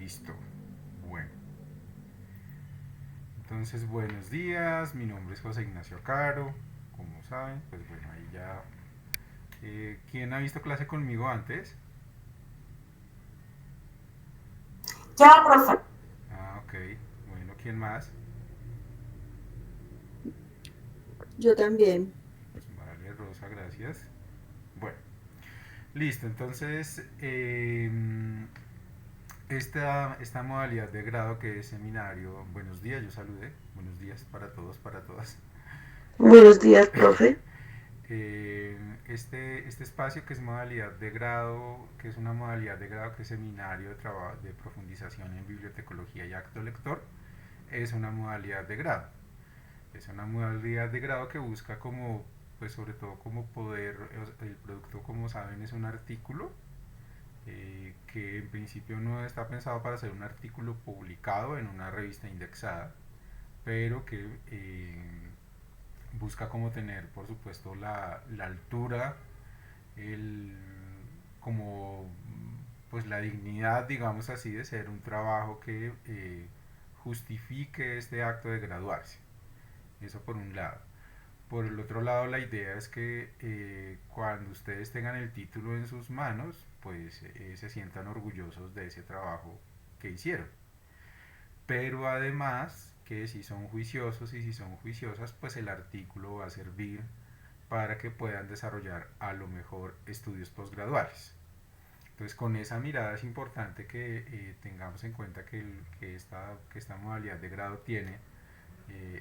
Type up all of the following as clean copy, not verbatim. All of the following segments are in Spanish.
Listo. Bueno, entonces buenos días, mi nombre es José Ignacio Caro, como saben, pues bueno, ahí ya... ¿quién ha visto clase conmigo antes? Ya, profe. Ah, ok, bueno, ¿quién más? Yo también. Vale, Rosa, gracias. Bueno, listo, entonces esta modalidad de grado que es seminario, buenos días, yo saludé, buenos días para todos, para todas. Buenos días, profe. Eh, este espacio que es modalidad de grado, que es una modalidad de grado que es seminario de, de profundización en bibliotecología y acto lector, es una modalidad de grado. Es una modalidad de grado que busca como, pues sobre todo como poder, el producto como saben es un artículo que en principio no está pensado para ser un artículo publicado en una revista indexada, pero que busca como tener por supuesto la altura, el, como pues la dignidad, digamos así, de ser un trabajo que justifique este acto de graduarse. Eso por un lado. Por el otro lado, la idea es que cuando ustedes tengan el título en sus manos, pues se sientan orgullosos de ese trabajo que hicieron. Pero además, que si son juiciosos y si son juiciosas, pues el artículo va a servir para que puedan desarrollar a lo mejor estudios posgraduales. Entonces, con esa mirada es importante que tengamos en cuenta que esta modalidad de grado tiene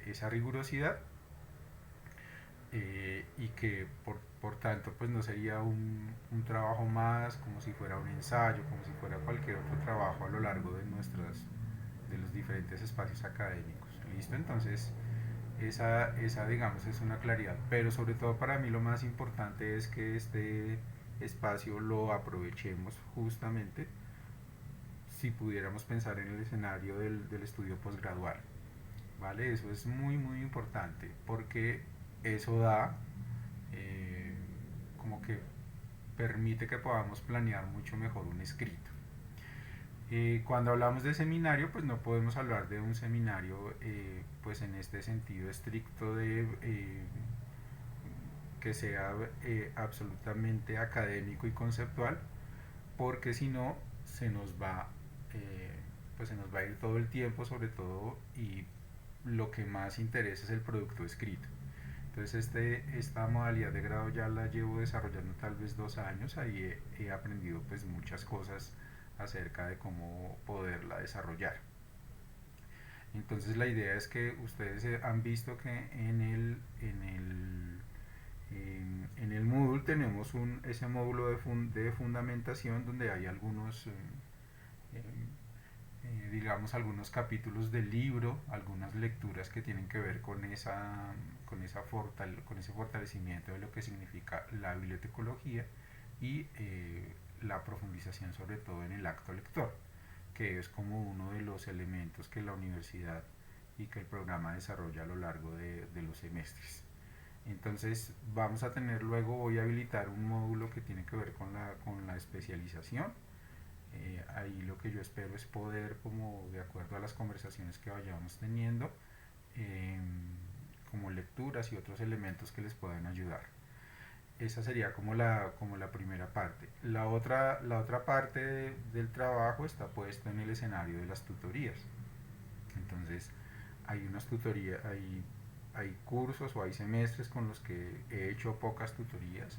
esa rigurosidad y que por tanto pues no sería un trabajo más como si fuera un ensayo, como si fuera cualquier otro trabajo a lo largo de de los diferentes espacios académicos. ¿Listo? Entonces, esa digamos es una claridad, pero sobre todo para mí lo más importante es que este espacio lo aprovechemos justamente si pudiéramos pensar en el escenario del estudio posgradual, ¿vale? Eso es muy importante porque eso da eh, como que permite que podamos planear mucho mejor un escrito. Cuando hablamos de seminario, pues no podemos hablar de un seminario pues en este sentido estricto de que sea absolutamente académico y conceptual, porque si no se nos va eh, pues se nos va a ir todo el tiempo sobre todo y lo que más interesa es el producto escrito. Entonces esta modalidad de grado ya la llevo desarrollando tal vez 2 años, ahí he aprendido pues muchas cosas acerca de cómo poderla desarrollar. Entonces la idea es que ustedes han visto que en el Moodle tenemos ese módulo de fundamentación donde hay algunos, digamos, algunos capítulos del libro, algunas lecturas que tienen que ver con ese fortalecimiento de lo que significa la bibliotecología y la profundización sobre todo en el acto lector, que es como uno de los elementos que la universidad y que el programa desarrolla a lo largo de los semestres. Entonces vamos a tener luego, voy a habilitar un módulo que tiene que ver con la especialización. Ahí lo que yo espero es poder, como de acuerdo a las conversaciones que vayamos teniendo, eh, como lecturas y otros elementos que les puedan ayudar. Esa sería como la primera parte. La otra parte del trabajo está puesta en el escenario de las tutorías. Entonces, hay unas tutorías, hay cursos o hay semestres con los que he hecho pocas tutorías,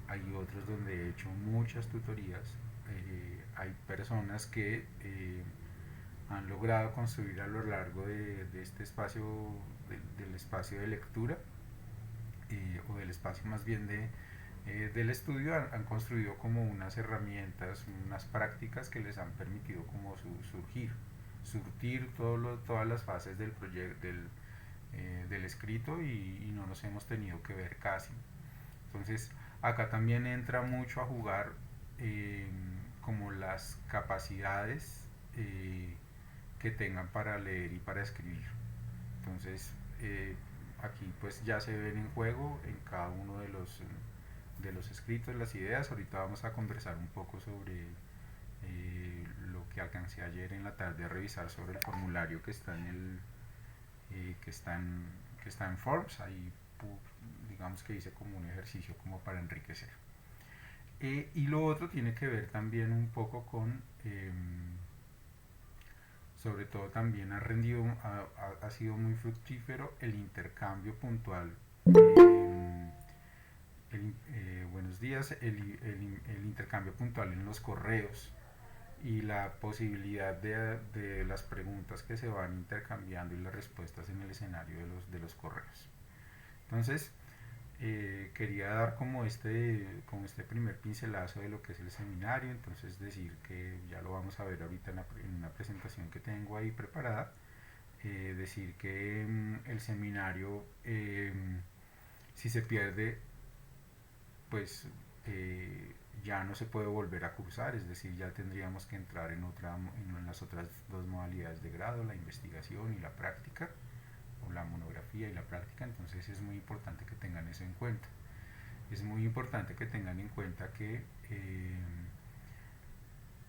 hay otros donde he hecho muchas tutorías, hay personas que han logrado construir a lo largo de este espacio, del espacio de lectura, o del espacio más bien del estudio, han construido como unas herramientas, unas prácticas que les han permitido como surtir todas las fases del proyecto, del escrito y no nos hemos tenido que ver casi. Entonces, acá también entra mucho a jugar eh, como las capacidades que tengan para leer y para escribir. Entonces, aquí pues ya se ven en juego en cada uno de los escritos, las ideas. Ahorita vamos a conversar un poco sobre lo que alcancé ayer en la tarde a revisar sobre el formulario que está en el que está en, que está en Forbes. Ahí digamos que hice como un ejercicio como para enriquecer. Y lo otro tiene que ver también un poco con, sobre todo también ha rendido, ha sido muy fructífero el intercambio puntual. Buenos días, el intercambio puntual en los correos y la posibilidad de las preguntas que se van intercambiando y las respuestas en el escenario de los correos. Entonces, quería dar como este primer pincelazo de lo que es el seminario. Entonces decir que ya lo vamos a ver ahorita en una presentación que tengo ahí preparada. Decir que el seminario, si se pierde, pues ya no se puede volver a cursar, es decir, ya tendríamos que entrar en las otras dos modalidades de grado, la investigación y la práctica, o la monografía y la práctica. Entonces es muy importante que tengan eso en cuenta. Es muy importante que tengan en cuenta que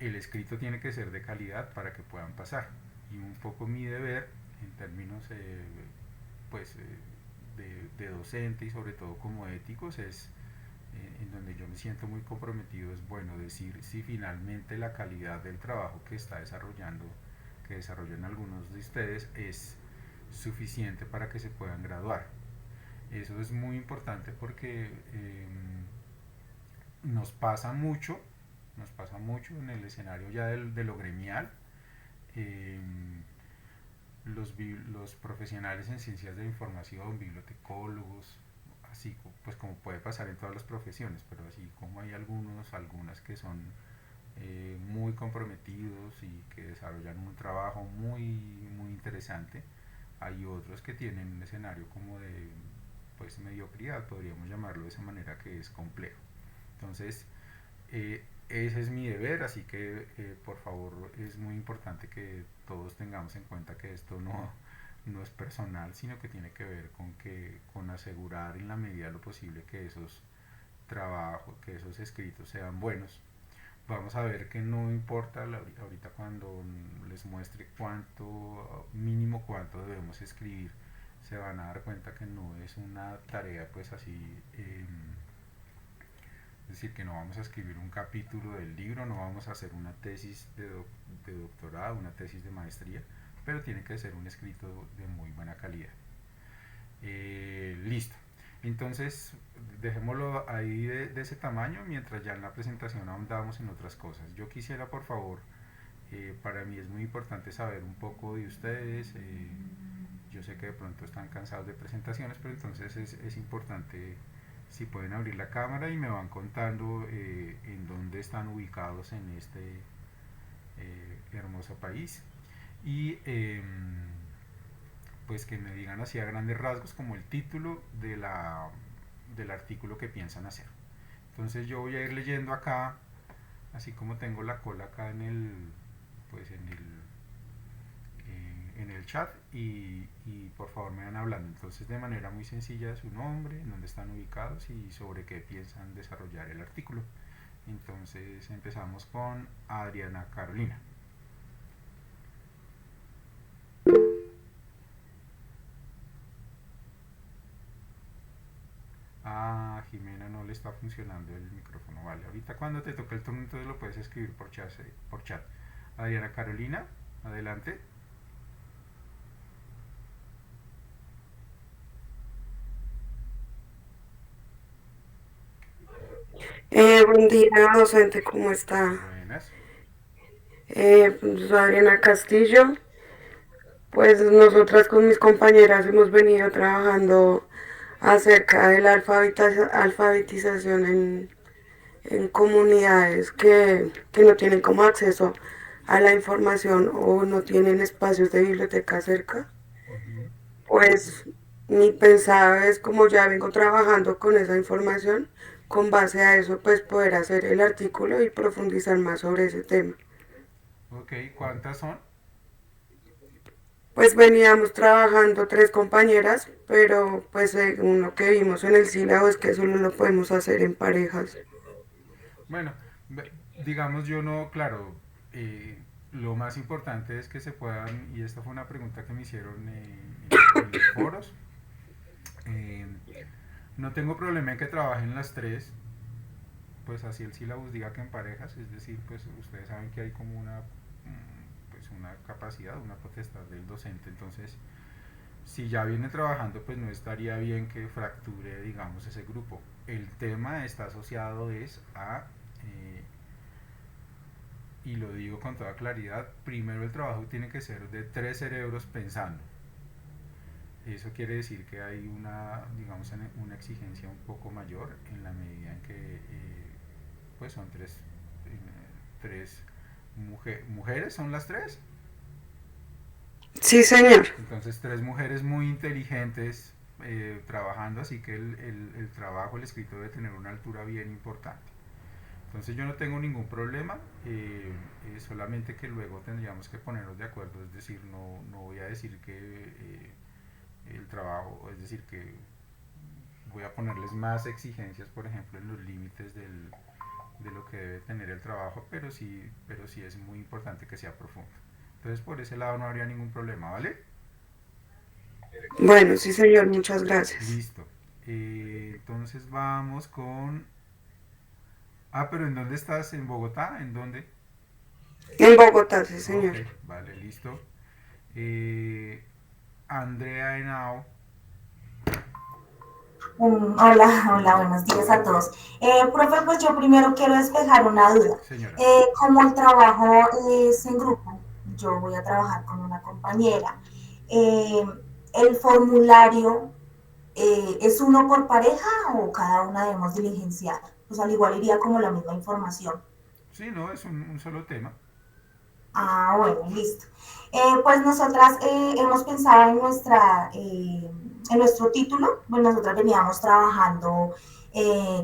el escrito tiene que ser de calidad para que puedan pasar. Y un poco mi deber en términos pues, de docente y sobre todo como éticos es en donde yo me siento muy comprometido, es bueno decir si finalmente la calidad del trabajo que que desarrollan algunos de ustedes es suficiente para que se puedan graduar. Eso es muy importante porque nos pasa mucho en el escenario ya de lo gremial. Eh, los profesionales en ciencias de la información, bibliotecólogos, así pues como puede pasar en todas las profesiones, pero así como hay algunas que son muy comprometidos y que desarrollan un trabajo muy interesante, hay otros que tienen un escenario como de pues mediocridad, podríamos llamarlo de esa manera, que es complejo. Entonces, ese es mi deber, así que por favor es muy importante que todos tengamos en cuenta que esto no es personal, sino que tiene que ver con asegurar en la medida de lo posible que esos trabajos, que esos escritos sean buenos. Vamos a ver que no importa ahorita cuando les muestre mínimo cuánto debemos escribir, se van a dar cuenta que no es una tarea pues así, es decir, que no vamos a escribir un capítulo del libro, no vamos a hacer una tesis de doctorado, una tesis de maestría, pero tiene que ser un escrito de muy buena calidad. Listo. Entonces, dejémoslo ahí de ese tamaño, mientras ya en la presentación ahondamos en otras cosas. Yo quisiera, por favor, para mí es muy importante saber un poco de ustedes. Yo sé que de pronto están cansados de presentaciones, pero entonces es importante si pueden abrir la cámara y me van contando en dónde están ubicados en este hermoso país. Y pues que me digan así a grandes rasgos como el título del artículo que piensan hacer. Entonces yo voy a ir leyendo acá, así como tengo la cola acá pues en el chat y por favor me van hablando. Entonces de manera muy sencilla su nombre, en dónde están ubicados y sobre qué piensan desarrollar el artículo. Entonces empezamos con Adriana Carolina. Ah, Jimena no le está funcionando el micrófono. Vale, ahorita cuando te toque el turno entonces lo puedes escribir por chat. Adriana Carolina, adelante. Buen día, docente, ¿cómo está? Buenas. Pues, soy Adriana Castillo. Pues nosotras con mis compañeras hemos venido trabajando acerca de la alfabetización en comunidades que no tienen como acceso a la información o no tienen espacios de biblioteca cerca. Ujú. Pues mi pensado es como ya vengo trabajando con esa información, con base a eso pues poder hacer el artículo y profundizar más sobre ese tema. Ok, ¿cuántas son? Pues veníamos trabajando tres compañeras, pero pues según lo que vimos en el sílabo es que solo lo podemos hacer en parejas. Bueno, digamos yo no, claro, lo más importante es que se puedan, y esta fue una pregunta que me hicieron en los foros, eh, no tengo problema en que trabajen las tres, pues así el sílabus diga que en parejas, es decir, pues ustedes saben que hay como una, pues una capacidad, una potestad del docente, entonces si ya viene trabajando, pues no estaría bien que fracture, digamos, ese grupo. El tema está asociado es a, eh, y lo digo con toda claridad, primero el trabajo tiene que ser de tres cerebros pensando. Eso quiere decir que hay una, digamos, una exigencia un poco mayor en la medida en que, pues son tres mujeres, son las tres. Sí, señor. Entonces, tres mujeres muy inteligentes trabajando, así que el trabajo, el escrito debe tener una altura bien importante. Entonces yo no tengo ningún problema, solamente que luego tendríamos que ponernos de acuerdo, es decir, no voy a decir que el trabajo, es decir, que voy a ponerles más exigencias, por ejemplo, en los límites de lo que debe tener el trabajo, pero sí es muy importante que sea profundo. Entonces por ese lado no habría ningún problema, ¿vale? Bueno, sí, señor, muchas gracias. Listo. Entonces vamos con... Ah, pero ¿en dónde estás? ¿En Bogotá? ¿En dónde? En Bogotá, sí, Ok, señor. vale, listo. Eh, Andrea Henao, Hola, hola, buenos días a todos. Profe, pues yo primero quiero despejar una duda. señora. Como el trabajo es en grupo, yo voy a trabajar con una compañera. Eh, ¿El formulario es uno por pareja o cada una debemos diligenciar? Pues al igual iría como la misma información. Sí, no, es un solo tema. Ah, bueno, listo. Pues nosotras hemos pensado en nuestro título, pues nosotras veníamos trabajando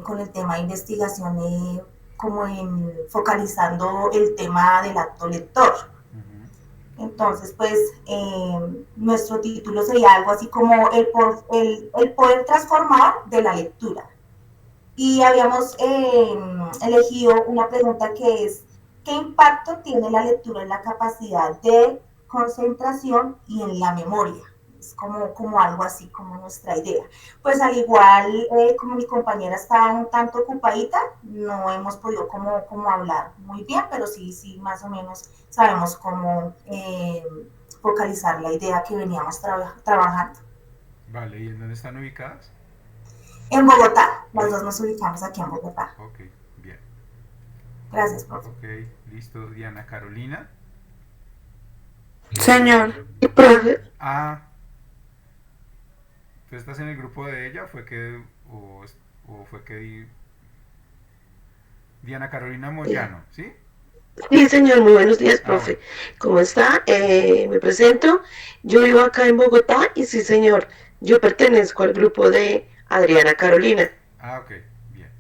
con el tema de investigación, como en focalizando el tema del acto lector. Ujú. Entonces, pues nuestro título sería algo así como el poder transformar de la lectura. Y habíamos elegido una pregunta que es, ¿qué impacto tiene la lectura en la capacidad de concentración y en la memoria? Es como algo así, como nuestra idea. Pues al igual, como mi compañera está un tanto ocupadita, no hemos podido como hablar muy bien, pero sí, sí, más o menos sabemos cómo focalizar la idea que veníamos trabajando. Vale, ¿y en dónde están ubicadas? En Bogotá, las Li- dos nos ubicamos aquí en Bogotá. ok, bien. Gracias, profe. Ok, listo. Diana Carolina. Señor. ¿Y profe? Ah, ¿tú estás en el grupo de ella? ¿O fue que Diana Carolina Moyano, ¿sí? Sí, señor, muy buenos días, Ah, bueno. profe. ¿Cómo está? Me presento. Yo vivo acá en Bogotá y sí, señor, yo pertenezco al grupo de Adriana Carolina. Ah, ok, bien.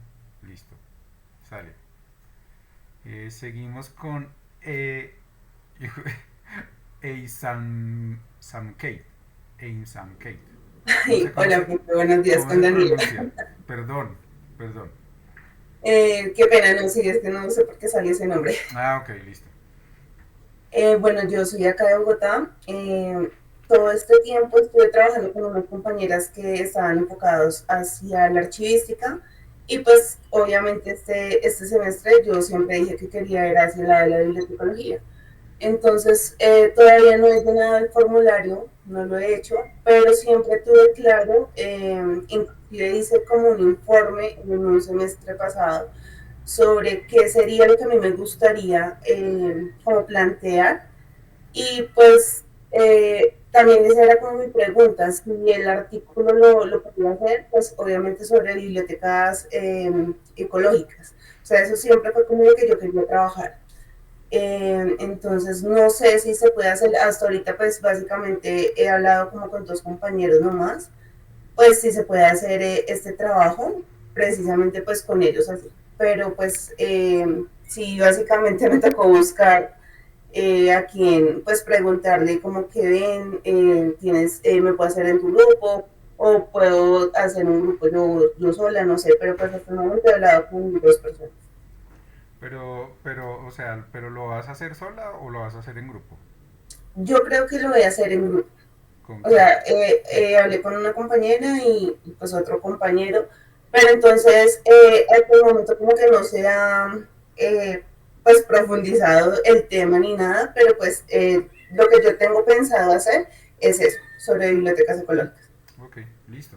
Listo. Sale. Seguimos con Eisam Kate. Eisam Kate. No sé Ay, hola, buenos días cómo con se Daniela. pronuncia. Perdón, perdón. Qué pena, no sé, es que no sé por qué salió ese nombre. Ah, ok, listo. Bueno, yo soy acá de Bogotá. Todo este tiempo estuve trabajando con unas compañeras que estaban enfocados hacia la archivística y pues obviamente este semestre yo siempre dije que quería ir hacia la de la bibliotecología. Entonces, todavía no he llenado el formulario, no lo he hecho, pero siempre tuve claro, inclusive hice como un informe en un semestre pasado sobre qué sería lo que a mí me gustaría como plantear y pues también esa era como mi pregunta, si el artículo lo podía hacer, pues obviamente sobre bibliotecas ecológicas. O sea, eso siempre fue como lo que yo quería trabajar. Entonces no sé si se puede hacer, hasta ahorita pues básicamente he hablado como con dos compañeros nomás, pues si se puede hacer este trabajo precisamente pues con ellos así. Pero pues sí, básicamente me tocó buscar a quien pues preguntarle como que ven, me puedo hacer en tu grupo o puedo hacer un grupo yo sola, no sé, pero pues hasta el momento he hablado con dos personas. O sea, ¿pero lo vas a hacer sola o lo vas a hacer en grupo? Yo creo que lo voy a hacer en grupo. ¿Con O quién? sea, hablé con una compañera y pues otro compañero, pero entonces hasta el momento como que no se ha pues profundizado el tema ni nada, pero pues lo que yo tengo pensado hacer es eso, sobre bibliotecas ecológicas. Ok, listo.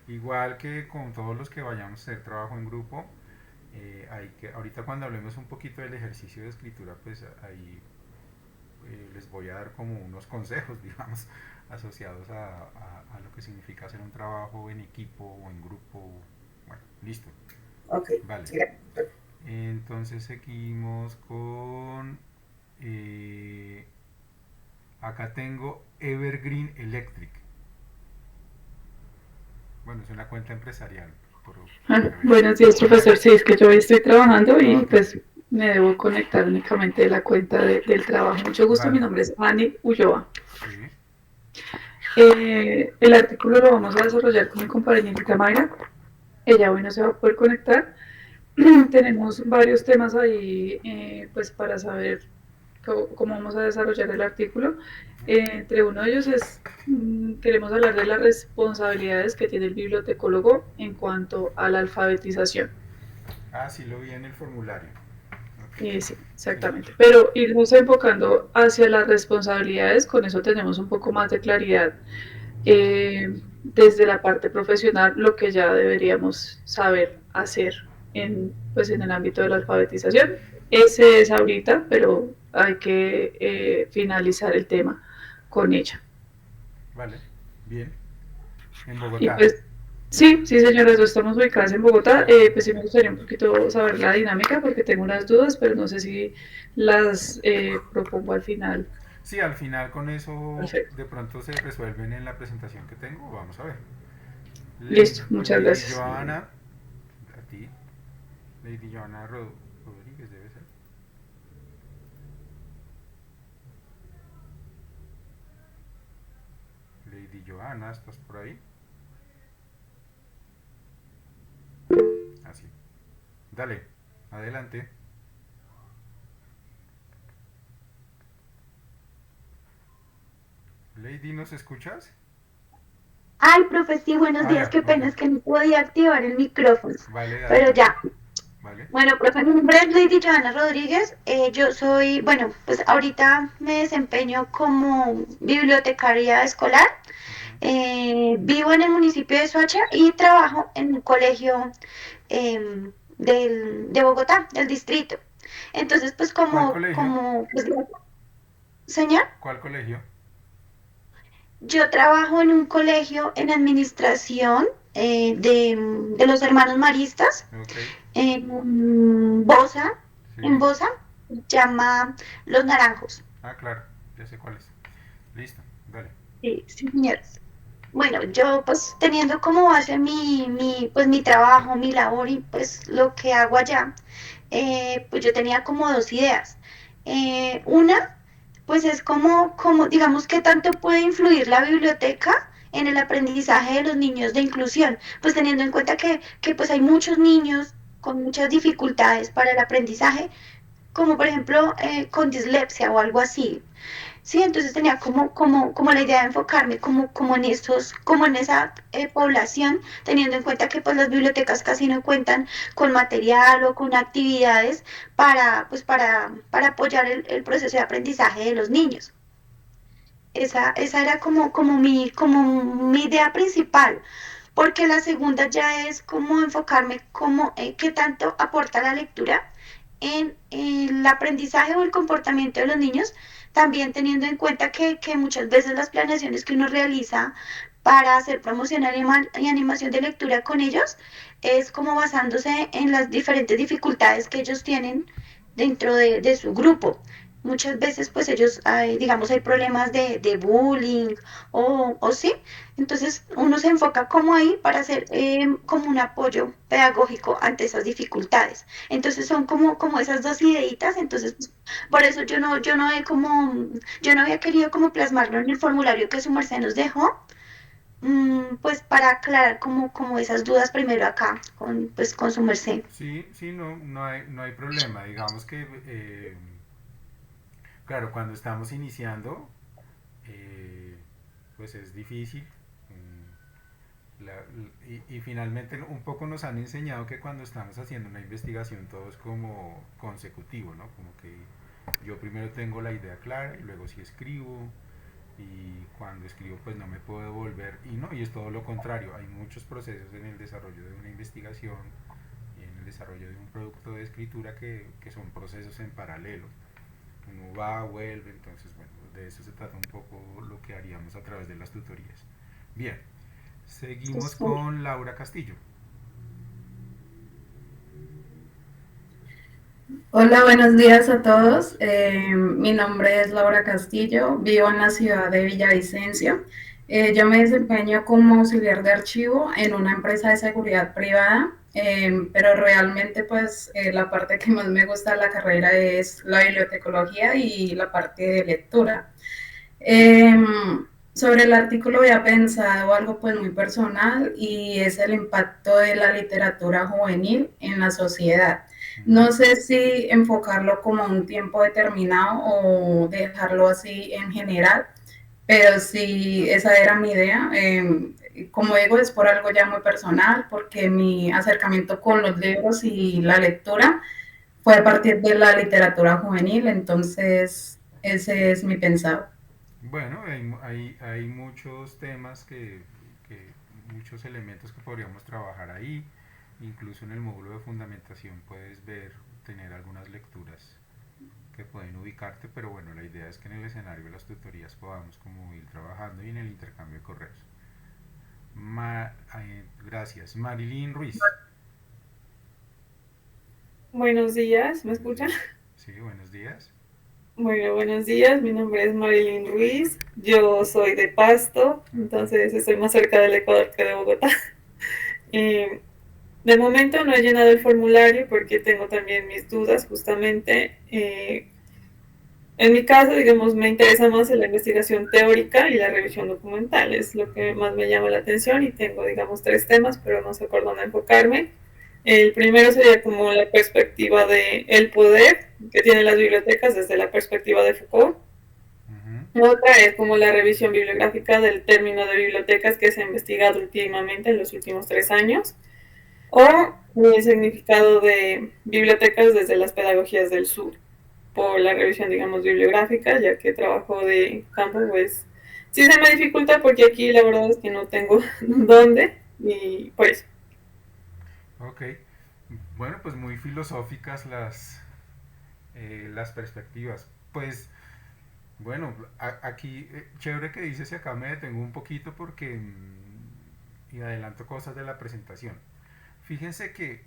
Igual que con todos los que vayamos a hacer trabajo en grupo, ahorita cuando hablemos un poquito del ejercicio de escritura, pues ahí les voy a dar como unos consejos, digamos, asociados a lo que significa hacer un trabajo en equipo o en grupo. Bueno, listo. Ok, Vale. sí, gracias. Entonces seguimos con... acá tengo Evergreen Electric. Bueno, es una cuenta empresarial. Buenos días, profesor. Sí, es que yo hoy estoy trabajando y Ok. pues me debo conectar únicamente de la cuenta del trabajo. Mucho gusto, mi Vale. nombre es Ani Ulloa. Sí. El artículo lo vamos a desarrollar con mi compañerita Mayra. Ella hoy no se va a poder conectar. Tenemos varios temas ahí pues para saber cómo vamos a desarrollar el artículo. Entre uno de ellos queremos hablar de las responsabilidades que tiene el bibliotecólogo en cuanto a la alfabetización. Ah, sí, lo vi en el formulario. Sí, exactamente. Pero irnos enfocando hacia las responsabilidades, con eso tenemos un poco más de claridad desde la parte profesional, lo que ya deberíamos saber hacer pues en el ámbito de la alfabetización. Ese es ahorita, pero hay que finalizar el tema con ella. Vale, bien. En Y Bogotá. pues sí, señoras, estamos ubicadas en Bogotá. Pues sí me gustaría un poquito saber la dinámica porque tengo unas dudas, pero no sé si las propongo al final. Sí, al final con eso Perfecto. de pronto se resuelven en la presentación que tengo. Vamos a ver. Listo, muchas Lady gracias. Joana, a ti. Lady Joana Rodríguez debe ser. Lady Joana, ¿estás por ahí? Así. Dale, adelante. Lady, ¿nos escuchas? Ay, profe, sí, buenos días, Ya, qué ok. pena, es que no podía activar el micrófono, Vale, dale, pero ya. tranquilo. Vale. Bueno, profe, mi nombre es Lady Joana Rodríguez, yo soy, bueno, pues ahorita me desempeño como bibliotecaria escolar, vivo en el municipio de Soacha y trabajo en un colegio de Bogotá, del distrito. Entonces, pues ¿Cuál colegio? pues, señor. ¿Cuál colegio? Yo trabajo en un colegio en administración de los hermanos maristas Ok, en Bosa, sí. se llama Los Naranjos. Ah, claro, ya sé cuál es. Listo, dale. Sí, sí, señores. Bueno, yo pues teniendo como base pues mi trabajo, mi labor y pues lo que hago allá, pues yo tenía como dos ideas. Una, pues es como, digamos, qué tanto puede influir la biblioteca en el aprendizaje de los niños de inclusión, pues teniendo en cuenta que pues hay muchos niños con muchas dificultades para el aprendizaje, como por ejemplo con dislexia o algo así. Sí, entonces tenía como la idea de enfocarme como en estos, como en esa población, teniendo en cuenta que pues las bibliotecas casi no cuentan con material o con actividades para apoyar el proceso de aprendizaje de los niños. Esa era como mi idea principal, porque la segunda ya es como enfocarme como qué tanto aporta la lectura en el aprendizaje o el comportamiento de los niños, también teniendo en cuenta que muchas veces las planeaciones que uno realiza para hacer promoción y animación de lectura con ellos es como basándose en las diferentes dificultades que ellos tienen dentro de su grupo. Muchas veces pues ellos, digamos, hay problemas de bullying o sí, entonces uno se enfoca como ahí para hacer como un apoyo pedagógico ante esas dificultades. Entonces son como esas dos ideitas, entonces pues, por eso yo no había querido como plasmarlo en el formulario que su merced nos dejó, pues para aclarar como esas dudas primero acá, pues con su merced. Sí, sí, no hay problema. Digamos que, claro, cuando estamos iniciando, eh, pues es difícil. Y finalmente un poco nos han enseñado que cuando estamos haciendo una investigación todo es como consecutivo, ¿no? Como que yo primero tengo la idea clara y luego sí escribo, y cuando escribo pues no me puedo devolver, y no, y es todo lo contrario, hay muchos procesos en el desarrollo de una investigación y en el desarrollo de un producto de escritura que son procesos en paralelo. Uno va, vuelve, entonces bueno, de eso se trata un poco lo que haríamos a través de las tutorías. Bien, seguimos con Laura Castillo. Hola, buenos días a todos. Mi nombre es Laura Castillo, vivo en la ciudad de Villavicencio. Yo me desempeño como auxiliar de archivo en una empresa de seguridad privada, pero realmente pues la parte que más me gusta de la carrera es la bibliotecología y la parte de lectura. Sobre el artículo había pensado algo pues muy personal y es el impacto de la literatura juvenil en la sociedad. No sé si enfocarlo como un tiempo determinado o dejarlo así en general, pero sí, esa era mi idea. Como digo, es por algo ya muy personal, porque mi acercamiento con los libros y la lectura fue a partir de la literatura juvenil, entonces ese es mi pensado. Bueno, hay muchos temas muchos elementos que podríamos trabajar ahí. Incluso en el módulo de fundamentación puedes ver, tener algunas lecturas que pueden ubicarte, pero bueno, la idea es que en el escenario de las tutorías podamos como ir trabajando y en el intercambio de correos. Gracias. Marilyn Ruiz. Buenos días, ¿me escuchan? Sí, buenos días. Bueno, buenos días, mi nombre es Marilyn Ruiz, yo soy de Pasto, entonces estoy más cerca del Ecuador que de Bogotá. Eh, de momento no he llenado el formulario porque tengo también mis dudas justamente. En mi caso, digamos, me interesa más la investigación teórica y la revisión documental, es lo que más me llama la atención y tengo, digamos, tres temas, pero no sé por dónde enfocarme. El primero sería como la perspectiva de el poder que tienen las bibliotecas desde la perspectiva de Foucault. Otra es como la revisión bibliográfica del término de bibliotecas que se ha investigado últimamente en los últimos 3 años. O el significado de bibliotecas desde las pedagogías del sur, por la revisión, digamos, bibliográfica, ya que trabajo de campo, pues sí se me dificulta porque aquí la verdad es que no tengo dónde y pues. Ok, bueno, pues muy filosóficas las perspectivas. Pues bueno, aquí, chévere que dices y acá me detengo un poquito porque y adelanto cosas de la presentación. Fíjense que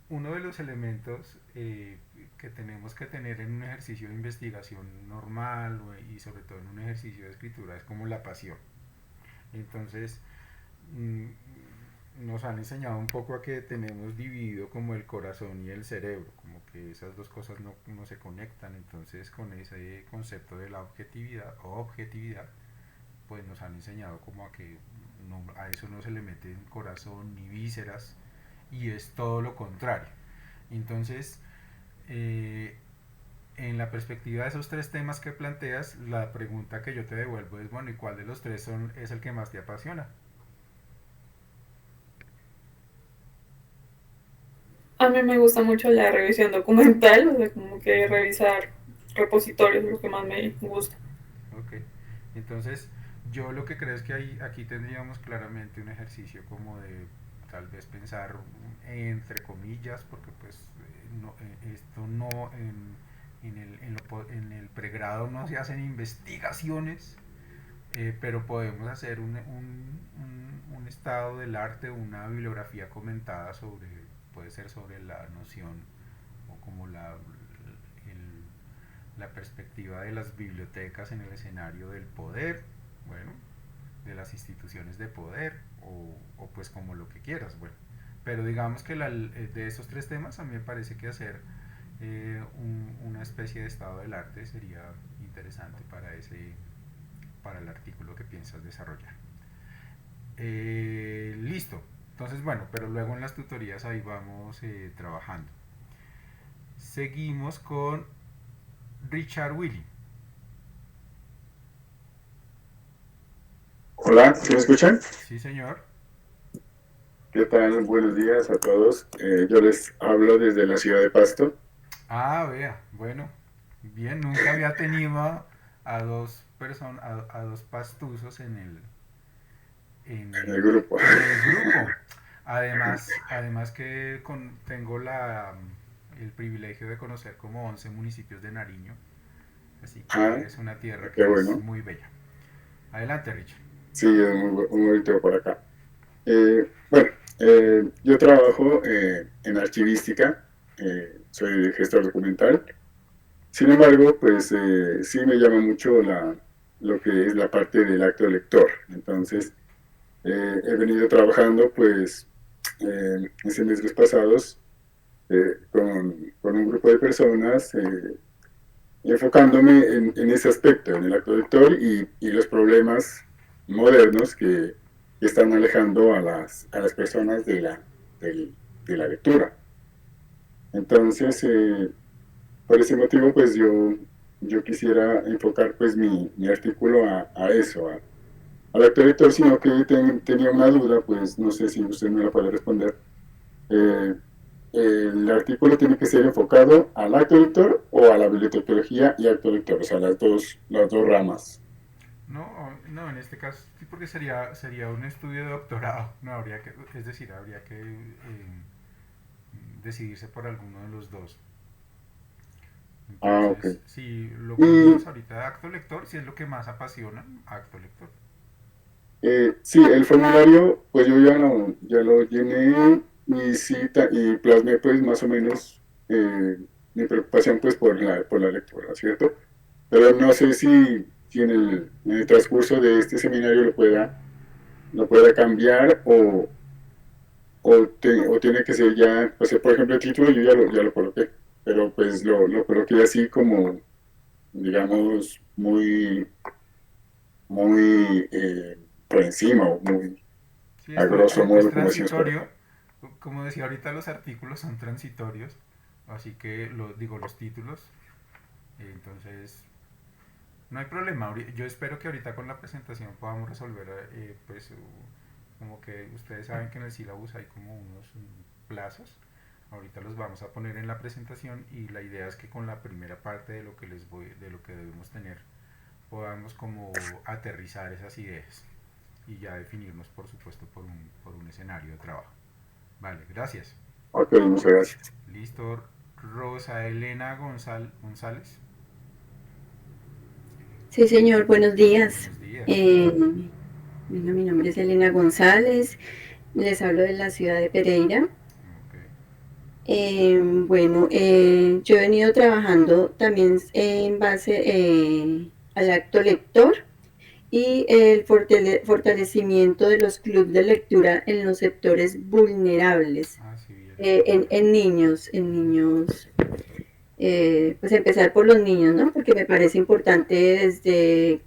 uno de los elementos que tenemos que tener en un ejercicio de investigación normal y sobre todo en un ejercicio de escritura es como la pasión. Entonces, mm, nos han enseñado un poco a que tenemos dividido como el corazón y el cerebro, como que esas dos cosas no se conectan. Entonces, con ese concepto de la objetividad, pues nos han enseñado como a que a eso no se le mete corazón ni vísceras, y es todo lo contrario. Entonces, en la perspectiva de esos tres temas que planteas, la pregunta que yo te devuelvo es, bueno, ¿y cuál de los tres es el que más te apasiona? A mí me gusta mucho la revisión documental, o sea, como que revisar repositorios es lo que más me gusta. Ok, entonces yo lo que creo es que aquí tendríamos claramente un ejercicio como de tal vez pensar entre comillas, porque pues esto no en el pregrado no se hacen investigaciones, pero podemos hacer un estado del arte, una bibliografía comentada sobre, puede ser sobre la noción o como la perspectiva de las bibliotecas en el escenario del poder, bueno, de las instituciones de poder, o pues como lo que quieras, bueno. Pero digamos que de esos tres temas a mí me parece que hacer una especie de estado del arte sería interesante para el artículo que piensas desarrollar. Listo. Entonces, bueno, pero luego en las tutorías ahí vamos trabajando. Seguimos con Richard Willy. Hola, ¿sí me escuchan? Sí, señor. ¿Qué tal? Buenos días a todos. Yo les hablo desde la ciudad de Pasto. Ah, vea, bueno, bien, nunca había tenido a dos personas, a dos pastuzos En el grupo. en el grupo. Además que tengo el privilegio de conocer como 11 municipios de Nariño, así que es una tierra que qué es bueno. muy bella. Adelante, Richard. Sí, es muy bonito por acá. Bueno, yo trabajo en archivística, soy gestor documental. Sin embargo, pues sí me llama mucho lo que es la parte del acto lector. Entonces, he venido trabajando pues en semestres pasados con un grupo de personas enfocándome en ese aspecto, en el acto lector y los problemas modernos que están alejando a las personas de la lectura. Entonces, por ese motivo, pues yo quisiera enfocar pues mi artículo a eso, al acto lector, sino que tenía una duda, pues no sé si usted me la puede responder. Eh, ¿El artículo tiene que ser enfocado al acto lector o a la bibliotecología y acto lector? O sea, las dos ramas. No, en este caso sí, porque sería un estudio de doctorado. No habría que, es decir, habría que decidirse por alguno de los dos. Ah, ok. Entonces, si lo ponemos ahorita de acto lector, si es lo que más apasiona, acto lector. Sí, el formulario, pues yo ya lo llené y cita y plasmé pues más o menos mi preocupación pues por la lectura, ¿cierto? Pero no sé si en el transcurso de este seminario lo pueda cambiar o tiene que ser ya, pues por ejemplo el título yo ya lo coloqué, pero pues lo coloqué así como, digamos, muy por encima o muy Sí, a esto grosso es modo, como decimos por acá. transitorio. Como decía ahorita, los artículos son transitorios. Así que digo los títulos. Entonces, no hay problema. Yo espero que ahorita con la presentación podamos resolver, pues, como que ustedes saben que en el syllabus hay como unos plazos. Ahorita los vamos a poner en la presentación y la idea es que con la primera parte de lo que de lo que debemos tener, podamos como aterrizar esas ideas y ya definirnos, por supuesto, por un escenario de trabajo. Vale, gracias. Ok, muchas gracias. Listo, Rosa Elena González. Sí, señor, buenos días. Buenos días. Bueno, mi nombre es Elena González, les hablo de la ciudad de Pereira. Bueno, yo he venido trabajando también en base al acto lector y el fortalecimiento de los clubes de lectura en los sectores vulnerables, en niños, pues empezar por los niños, ¿no? Porque me parece importante desde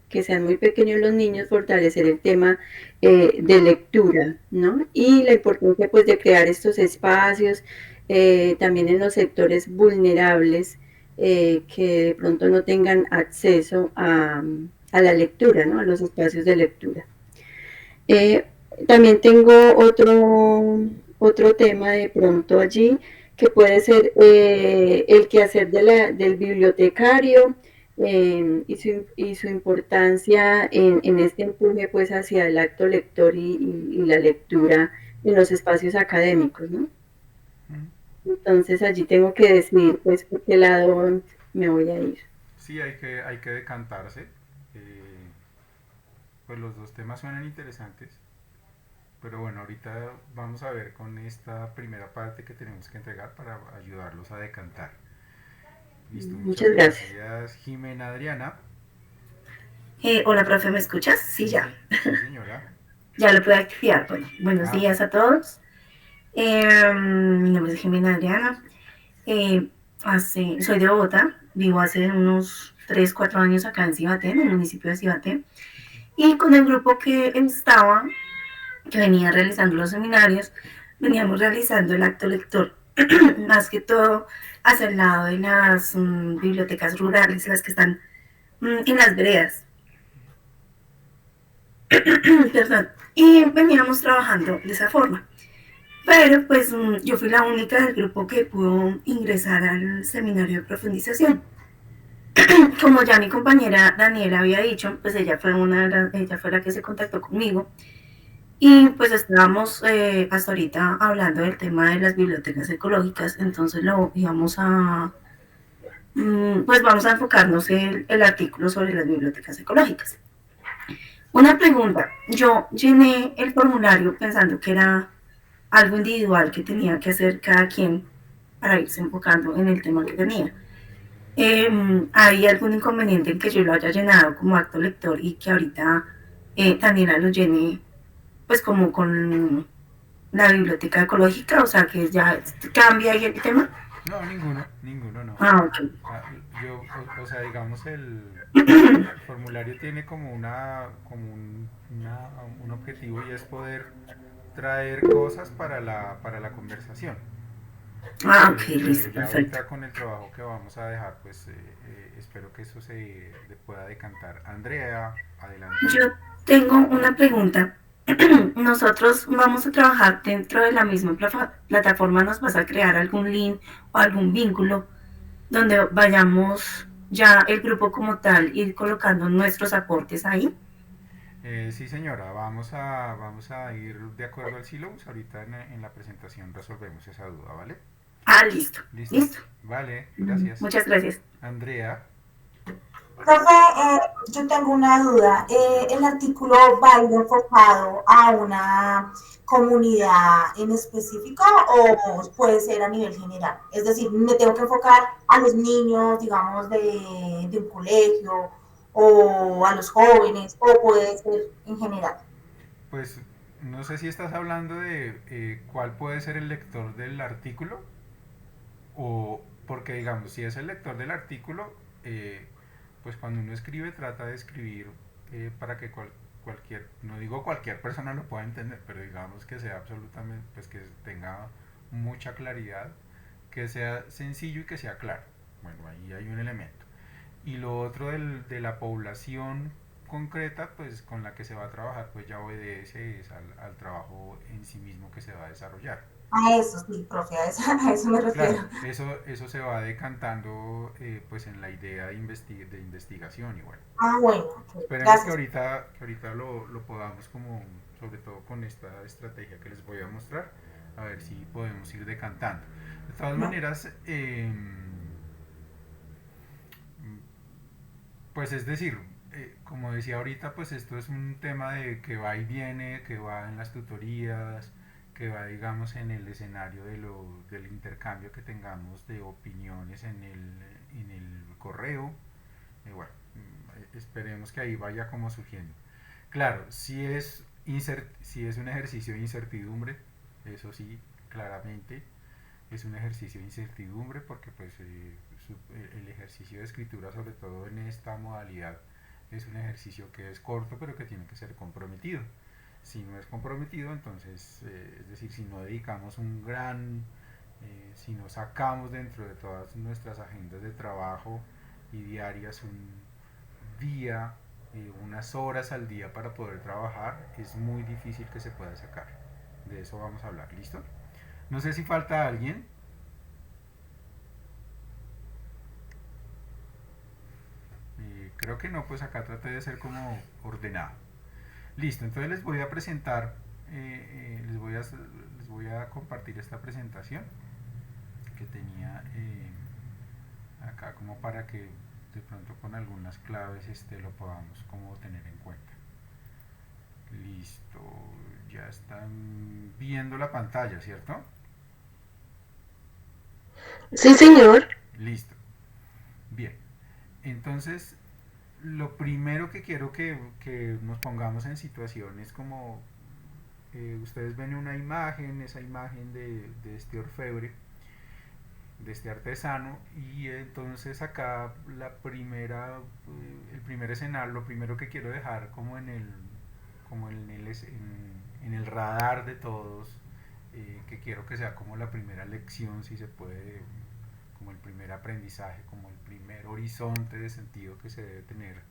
que sean muy pequeños los niños fortalecer el tema de lectura, ¿no? Y la importancia pues de crear estos espacios también en los sectores vulnerables que de pronto no tengan acceso a la lectura, ¿no? A los espacios de lectura. También tengo otro tema de pronto allí, que puede ser el quehacer del bibliotecario y su importancia en este empuje pues hacia el acto lector y la lectura en los espacios académicos, ¿no? Entonces allí tengo que decidir pues por qué lado me voy a ir. Sí, hay que decantarse. Pues los dos temas suenan interesantes. Pero bueno, ahorita vamos a ver con esta primera parte que tenemos que entregar para ayudarlos a decantar. Listo, muchas gracias. Jimena Adriana. Hola, profe, ¿me escuchas? Sí, ya. Sí, señora. Ya lo puedo activar. Bueno, buenos días a todos. Mi nombre es Jimena Adriana. Soy de Bogotá. Vivo hace unos 3, 4 años acá en Cibaté, en el municipio de Cibaté. Y con el grupo que estaba, que venía realizando los seminarios, veníamos realizando el acto lector, más que todo hacia el lado de las bibliotecas rurales, las que están en las veredas. Perdón. Y veníamos trabajando de esa forma. Pero pues yo fui la única del grupo que pudo ingresar al seminario de profundización. Como ya mi compañera Daniela había dicho, pues ella fue ella fue la que se contactó conmigo. Y pues estábamos hasta ahorita hablando del tema de las bibliotecas ecológicas, entonces lo íbamos a, pues vamos a enfocarnos en el artículo sobre las bibliotecas ecológicas. Una pregunta, yo llené el formulario pensando que era algo individual que tenía que hacer cada quien para irse enfocando en el tema que tenía. ¿Hay algún inconveniente en que yo lo haya llenado como acto lector y que ahorita Daniela lo llene pues como con la biblioteca ecológica? O sea, que ya cambia ahí el tema. No, ninguno, no. Ok. Yo, o sea, digamos, el formulario tiene como un objetivo, y es poder traer cosas para la conversación. Ok, listo, Ya perfecto. ahorita con el trabajo que vamos a dejar, pues espero que eso se pueda decantar. Andrea, adelante. Yo tengo una pregunta. Nosotros vamos a trabajar dentro de la misma plataforma, ¿nos vas a crear algún link o algún vínculo donde vayamos ya el grupo como tal, ir colocando nuestros aportes ahí? Sí, señora, vamos a ir de acuerdo al sílabus. Ahorita en la presentación resolvemos esa duda, ¿vale? Listo. ¿Listo? Vale, gracias. Muchas gracias. Andrea. Profe, yo tengo una duda. ¿El artículo va a ir enfocado a una comunidad en específico o puede ser a nivel general? Es decir, ¿me tengo que enfocar a los niños, digamos, de un colegio o a los jóvenes o puede ser en general? Pues no sé si estás hablando de cuál puede ser el lector del artículo, o porque digamos, si es el lector del artículo, pues cuando uno escribe trata de escribir para que cualquier, no digo cualquier persona lo pueda entender, pero digamos que sea absolutamente, pues que tenga mucha claridad, que sea sencillo y que sea claro. Bueno, ahí hay un elemento. Y lo otro de la población concreta, pues con la que se va a trabajar, pues ya obedece es al trabajo en sí mismo que se va a desarrollar. A eso sí, profe, a eso me refiero. Claro, eso se va decantando pues en la idea de investigación y bueno. Bueno. Esperemos que ahorita lo podamos, como sobre todo con esta estrategia que les voy a mostrar, a ver si podemos ir decantando. De todas maneras, pues es decir, como decía ahorita, pues esto es un tema de que va y viene, que va en las tutorías, que va, digamos, en el escenario del intercambio que tengamos de opiniones en el correo. Bueno, esperemos que ahí vaya como surgiendo. Claro, si es un ejercicio de incertidumbre, eso sí, claramente es un ejercicio de incertidumbre, porque pues el ejercicio de escritura, sobre todo en esta modalidad, es un ejercicio que es corto pero que tiene que ser comprometido. Si no es comprometido, entonces, es decir, si no dedicamos si no sacamos dentro de todas nuestras agendas de trabajo y diarias un día, unas horas al día para poder trabajar, es muy difícil que se pueda sacar. De eso vamos a hablar, ¿listo? No sé si falta alguien. Creo que no, pues acá traté de ser como ordenado. Listo, entonces les voy a presentar, les voy a compartir esta presentación que tenía acá, como para que de pronto con algunas claves lo podamos como tener en cuenta. Listo, ya están viendo la pantalla, ¿cierto? Sí, señor. Listo. Bien, entonces lo primero que quiero que nos pongamos en situaciones como ustedes ven una imagen, esa imagen de este orfebre, de este artesano, y entonces acá el primer escenario, lo primero que quiero dejar como en en el radar de todos, que quiero que sea como la primera lección, si se puede, como el primer aprendizaje, como el primer horizonte de sentido que se debe tener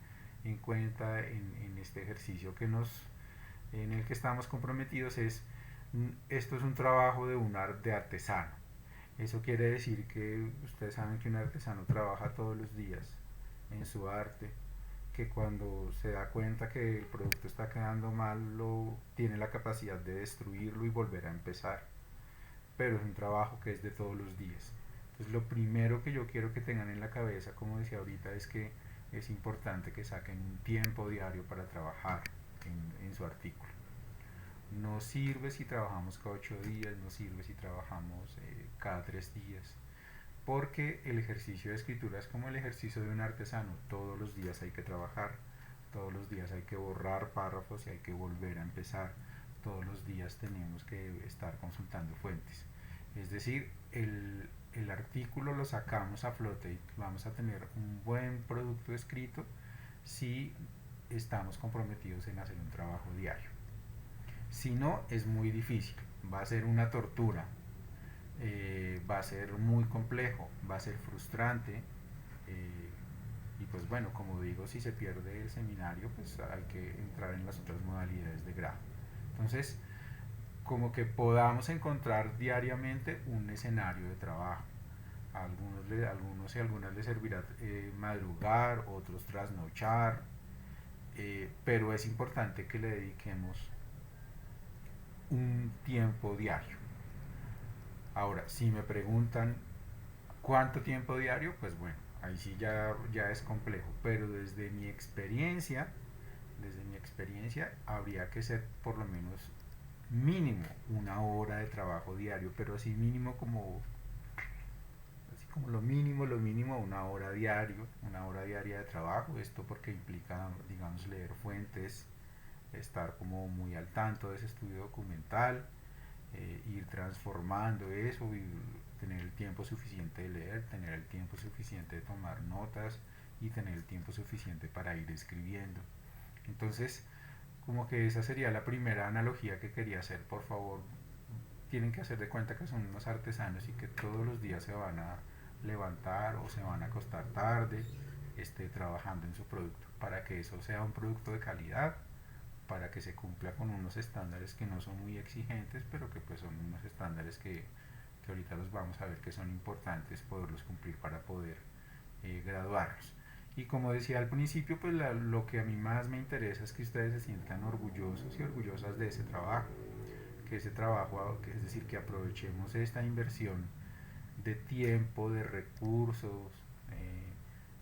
en cuenta en este ejercicio en el que estamos comprometidos, esto es un trabajo de artesano. Eso quiere decir que ustedes saben que un artesano trabaja todos los días en su arte, que cuando se da cuenta que el producto está quedando mal, tiene la capacidad de destruirlo y volver a empezar. Pero es un trabajo que es de todos los días. Entonces lo primero que yo quiero que tengan en la cabeza, como decía ahorita, es que es importante que saquen un tiempo diario para trabajar en su artículo. No sirve si trabajamos cada 8 días, no sirve si trabajamos cada 3 días, porque el ejercicio de escritura es como el ejercicio de un artesano. Todos los días hay que trabajar, todos los días hay que borrar párrafos y hay que volver a empezar, todos los días tenemos que estar consultando fuentes. Es decir, el artículo lo sacamos a flote y vamos a tener un buen producto escrito si estamos comprometidos en hacer un trabajo diario. Si no, es muy difícil, va a ser una tortura, va a ser muy complejo, va a ser frustrante, y pues bueno, como digo, si se pierde el seminario, pues hay que entrar en las otras modalidades de grado. Entonces, como que podamos encontrar diariamente un escenario de trabajo. A algunos y algunas les servirá madrugar, otros trasnochar, pero es importante que le dediquemos un tiempo diario. Ahora, si me preguntan cuánto tiempo diario, pues bueno, ahí sí ya es complejo, pero desde mi experiencia habría que ser por lo menos mínimo 1 hora de trabajo diario, pero así mínimo como lo mínimo 1 hora diario, 1 hora diaria de trabajo. Esto porque implica, digamos, leer fuentes, estar como muy al tanto de ese estudio documental, ir transformando eso y tener el tiempo suficiente de leer, tener el tiempo suficiente de tomar notas y tener el tiempo suficiente para ir escribiendo. Entonces, como que esa sería la primera analogía que quería hacer. Por favor, tienen que hacer de cuenta que son unos artesanos y que todos los días se van a levantar o se van a acostar tarde trabajando en su producto, para que eso sea un producto de calidad, para que se cumpla con unos estándares que no son muy exigentes, pero que pues son unos estándares que ahorita los vamos a ver que son importantes poderlos cumplir para poder graduarlos. Y como decía al principio, pues lo que a mí más me interesa es que ustedes se sientan orgullosos y orgullosas de ese trabajo, es decir, que aprovechemos esta inversión de tiempo, de recursos,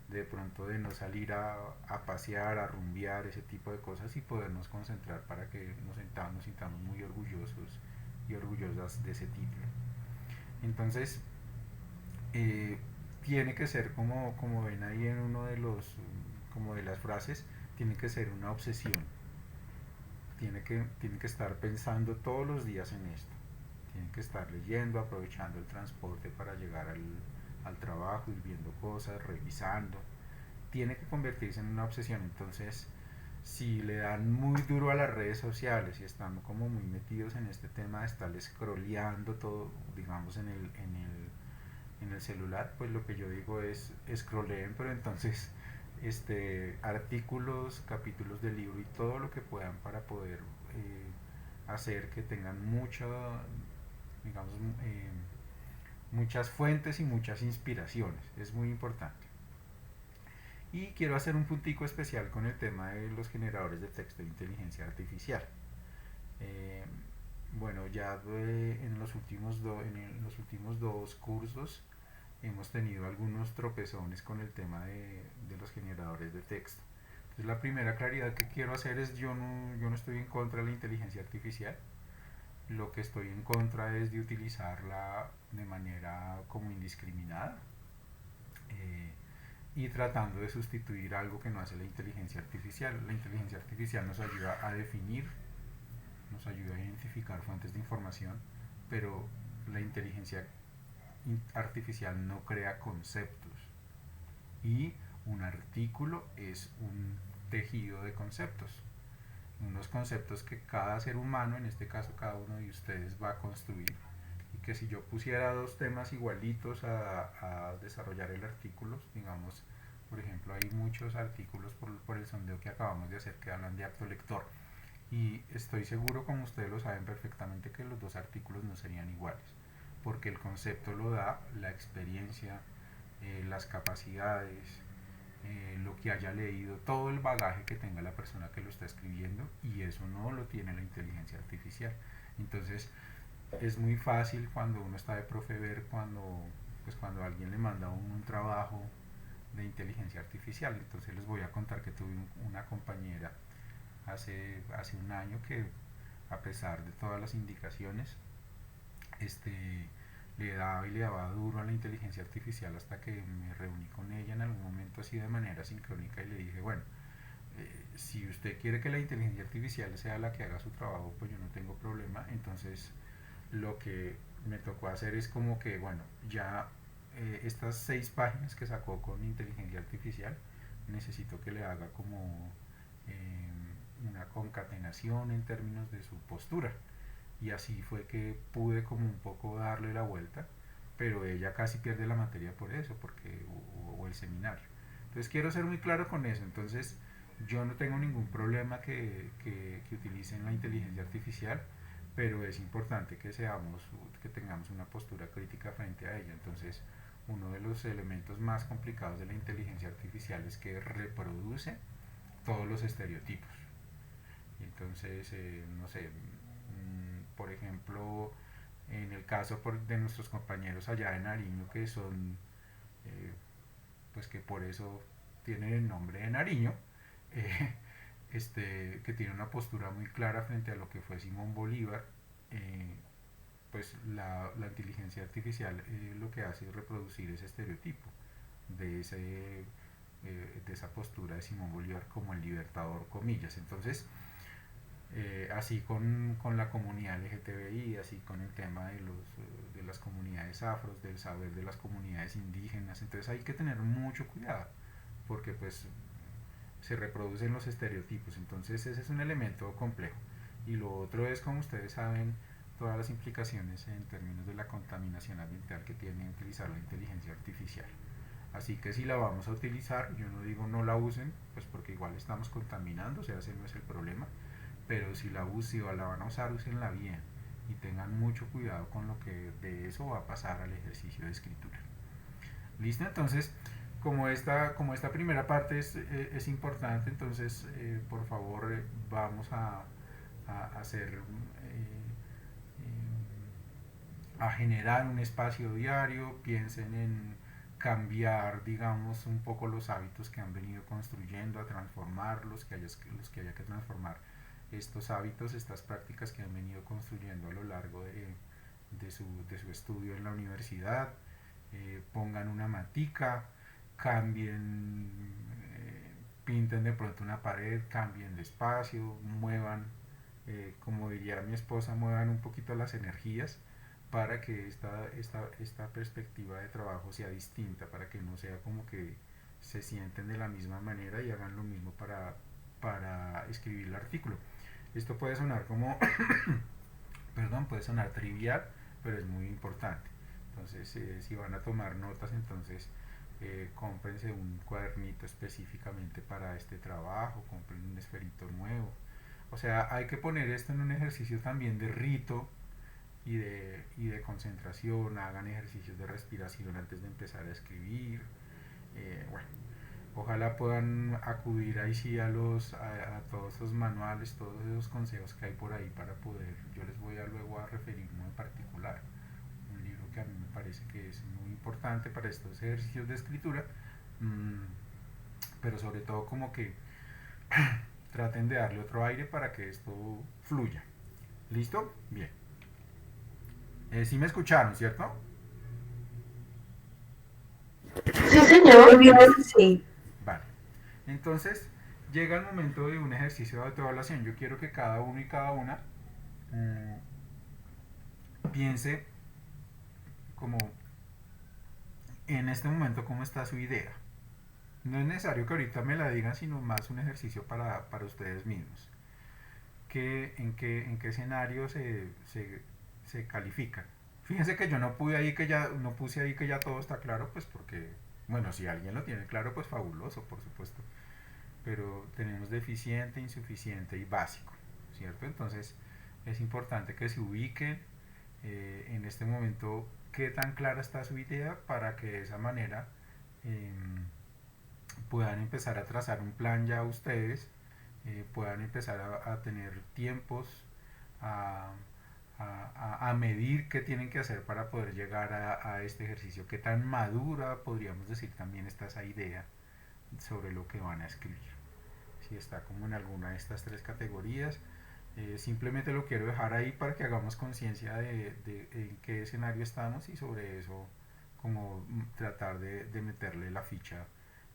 de pronto de no salir a pasear, a rumbear, ese tipo de cosas, y podernos concentrar para que nos sintamos muy orgullosos y orgullosas de ese título. Entonces, tiene que ser como ven ahí en uno de las frases, tiene que ser una obsesión. Tiene que estar pensando todos los días en esto. Tienen que estar leyendo, aprovechando el transporte para llegar al trabajo, ir viendo cosas, revisando. Tiene que convertirse en una obsesión. Entonces, si le dan muy duro a las redes sociales y están como muy metidos en este tema de estar scrolleando todo, digamos, en el celular, pues lo que yo digo es scrolleen, pero entonces artículos, capítulos del libro y todo lo que puedan para poder hacer que tengan muchas fuentes y muchas inspiraciones. Es muy importante. Y quiero hacer un puntico especial con el tema de los generadores de texto de inteligencia artificial. Bueno, ya en los últimos 2 cursos hemos tenido algunos tropezones con el tema de los generadores de texto. Entonces, la primera claridad que quiero hacer es yo no estoy en contra de la inteligencia artificial. Lo que estoy en contra es de utilizarla de manera como indiscriminada, y tratando de sustituir algo que no hace la inteligencia artificial. La inteligencia artificial nos ayuda a definir, nos ayuda a identificar fuentes de información, pero la inteligencia artificial no crea conceptos, y un artículo es un tejido de conceptos. unos conceptos que cada ser humano, en este caso cada uno de ustedes, va a construir, y que si yo pusiera dos temas igualitos a desarrollar el artículo, digamos, por ejemplo, hay muchos artículos por el sondeo que acabamos de hacer que hablan de acto lector, y estoy seguro, como ustedes lo saben perfectamente, que los dos artículos no serían iguales, porque el concepto lo da la experiencia, las capacidades, lo que haya leído, todo el bagaje que tenga la persona que lo está escribiendo, y eso no lo tiene la inteligencia artificial. Entonces es muy fácil cuando uno está de profe ver cuando alguien le manda un trabajo de inteligencia artificial. Entonces les voy a contar que tuve una compañera hace un año que, a pesar de todas las indicaciones, le daba duro a la inteligencia artificial, hasta que me reuní con ella en algún momento así de manera sincrónica y le dije, bueno, si usted quiere que la inteligencia artificial sea la que haga su trabajo, pues yo no tengo problema. Entonces lo que me tocó hacer es como que, bueno, ya estas 6 páginas que sacó con inteligencia artificial, necesito que le haga como una concatenación en términos de su postura, y así fue que pude como un poco darle la vuelta, pero ella casi pierde la materia por eso, porque o el seminario. Entonces quiero ser muy claro con eso. Entonces yo no tengo ningún problema que utilicen la inteligencia artificial, pero es importante que tengamos una postura crítica frente a ella. Entonces uno de los elementos más complicados de la inteligencia artificial es que reproduce todos los estereotipos. Entonces, no sé, por ejemplo, en el caso de nuestros compañeros allá de Nariño, que son, pues que por eso tienen el nombre de Nariño, que tiene una postura muy clara frente a lo que fue Simón Bolívar, pues la inteligencia artificial lo que hace es reproducir ese estereotipo de esa postura de Simón Bolívar como el libertador, comillas. Entonces, así con la comunidad LGTBI, así con el tema de las comunidades afros, del saber de las comunidades indígenas. Entonces hay que tener mucho cuidado, porque pues se reproducen los estereotipos. Entonces ese es un elemento complejo. Y lo otro es, como ustedes saben, todas las implicaciones en términos de la contaminación ambiental que tiene utilizar la inteligencia artificial. Así que si la vamos a utilizar, yo no digo no la usen, pues porque igual estamos contaminando, o sea, ese no es el problema, pero si la van a usar, úsenla bien y tengan mucho cuidado con lo que de eso va a pasar al ejercicio de escritura. ¿Listo? Entonces, como esta primera parte es importante, entonces por favor vamos a generar un espacio diario. Piensen en cambiar, digamos, un poco los hábitos que han venido construyendo, a transformarlos, los que haya que transformar, estos hábitos, estas prácticas que han venido construyendo a lo largo de su estudio en la universidad. Pongan una matica, cambien, pinten de pronto una pared, cambien de espacio, muevan, como diría mi esposa, muevan un poquito las energías, para que esta perspectiva de trabajo sea distinta, para que no sea como que se sienten de la misma manera y hagan lo mismo para escribir el artículo. Esto puede sonar como perdón, puede sonar trivial, pero es muy importante. Entonces, si van a tomar notas, entonces cómprense un cuadernito específicamente para este trabajo, compren un esferito nuevo. O sea, hay que poner esto en un ejercicio también de rito y de concentración. Hagan ejercicios de respiración antes de empezar a escribir. Bueno, ojalá puedan acudir ahí sí a todos esos manuales, todos esos consejos que hay por ahí para poder. Yo les voy luego a referir uno en particular, un libro que a mí me parece que es muy importante para estos ejercicios de escritura, pero sobre todo como que traten de darle otro aire para que esto fluya. ¿Listo? Bien. Sí me escucharon, ¿cierto? Sí, señor. Sí. Vale. Entonces, llega el momento de un ejercicio de autoevaluación. Yo quiero que cada uno y cada una piense como en este momento cómo está su idea. No es necesario que ahorita me la digan, sino más un ejercicio para ustedes mismos. en qué escenario se califican. Fíjense que yo no puse ahí que ya todo está claro, pues porque, bueno, si alguien lo tiene claro, pues fabuloso, por supuesto. Pero tenemos deficiente, insuficiente y básico, ¿cierto? Entonces es importante que se ubiquen en este momento qué tan clara está su idea para que de esa manera puedan empezar a trazar un plan ya ustedes, puedan empezar a tener tiempos, a medir qué tienen que hacer para poder llegar a este ejercicio, qué tan madura podríamos decir también está esa idea sobre lo que van a escribir. Si está como en alguna de estas tres categorías, simplemente lo quiero dejar ahí para que hagamos conciencia de en qué escenario estamos y sobre eso como tratar de meterle la ficha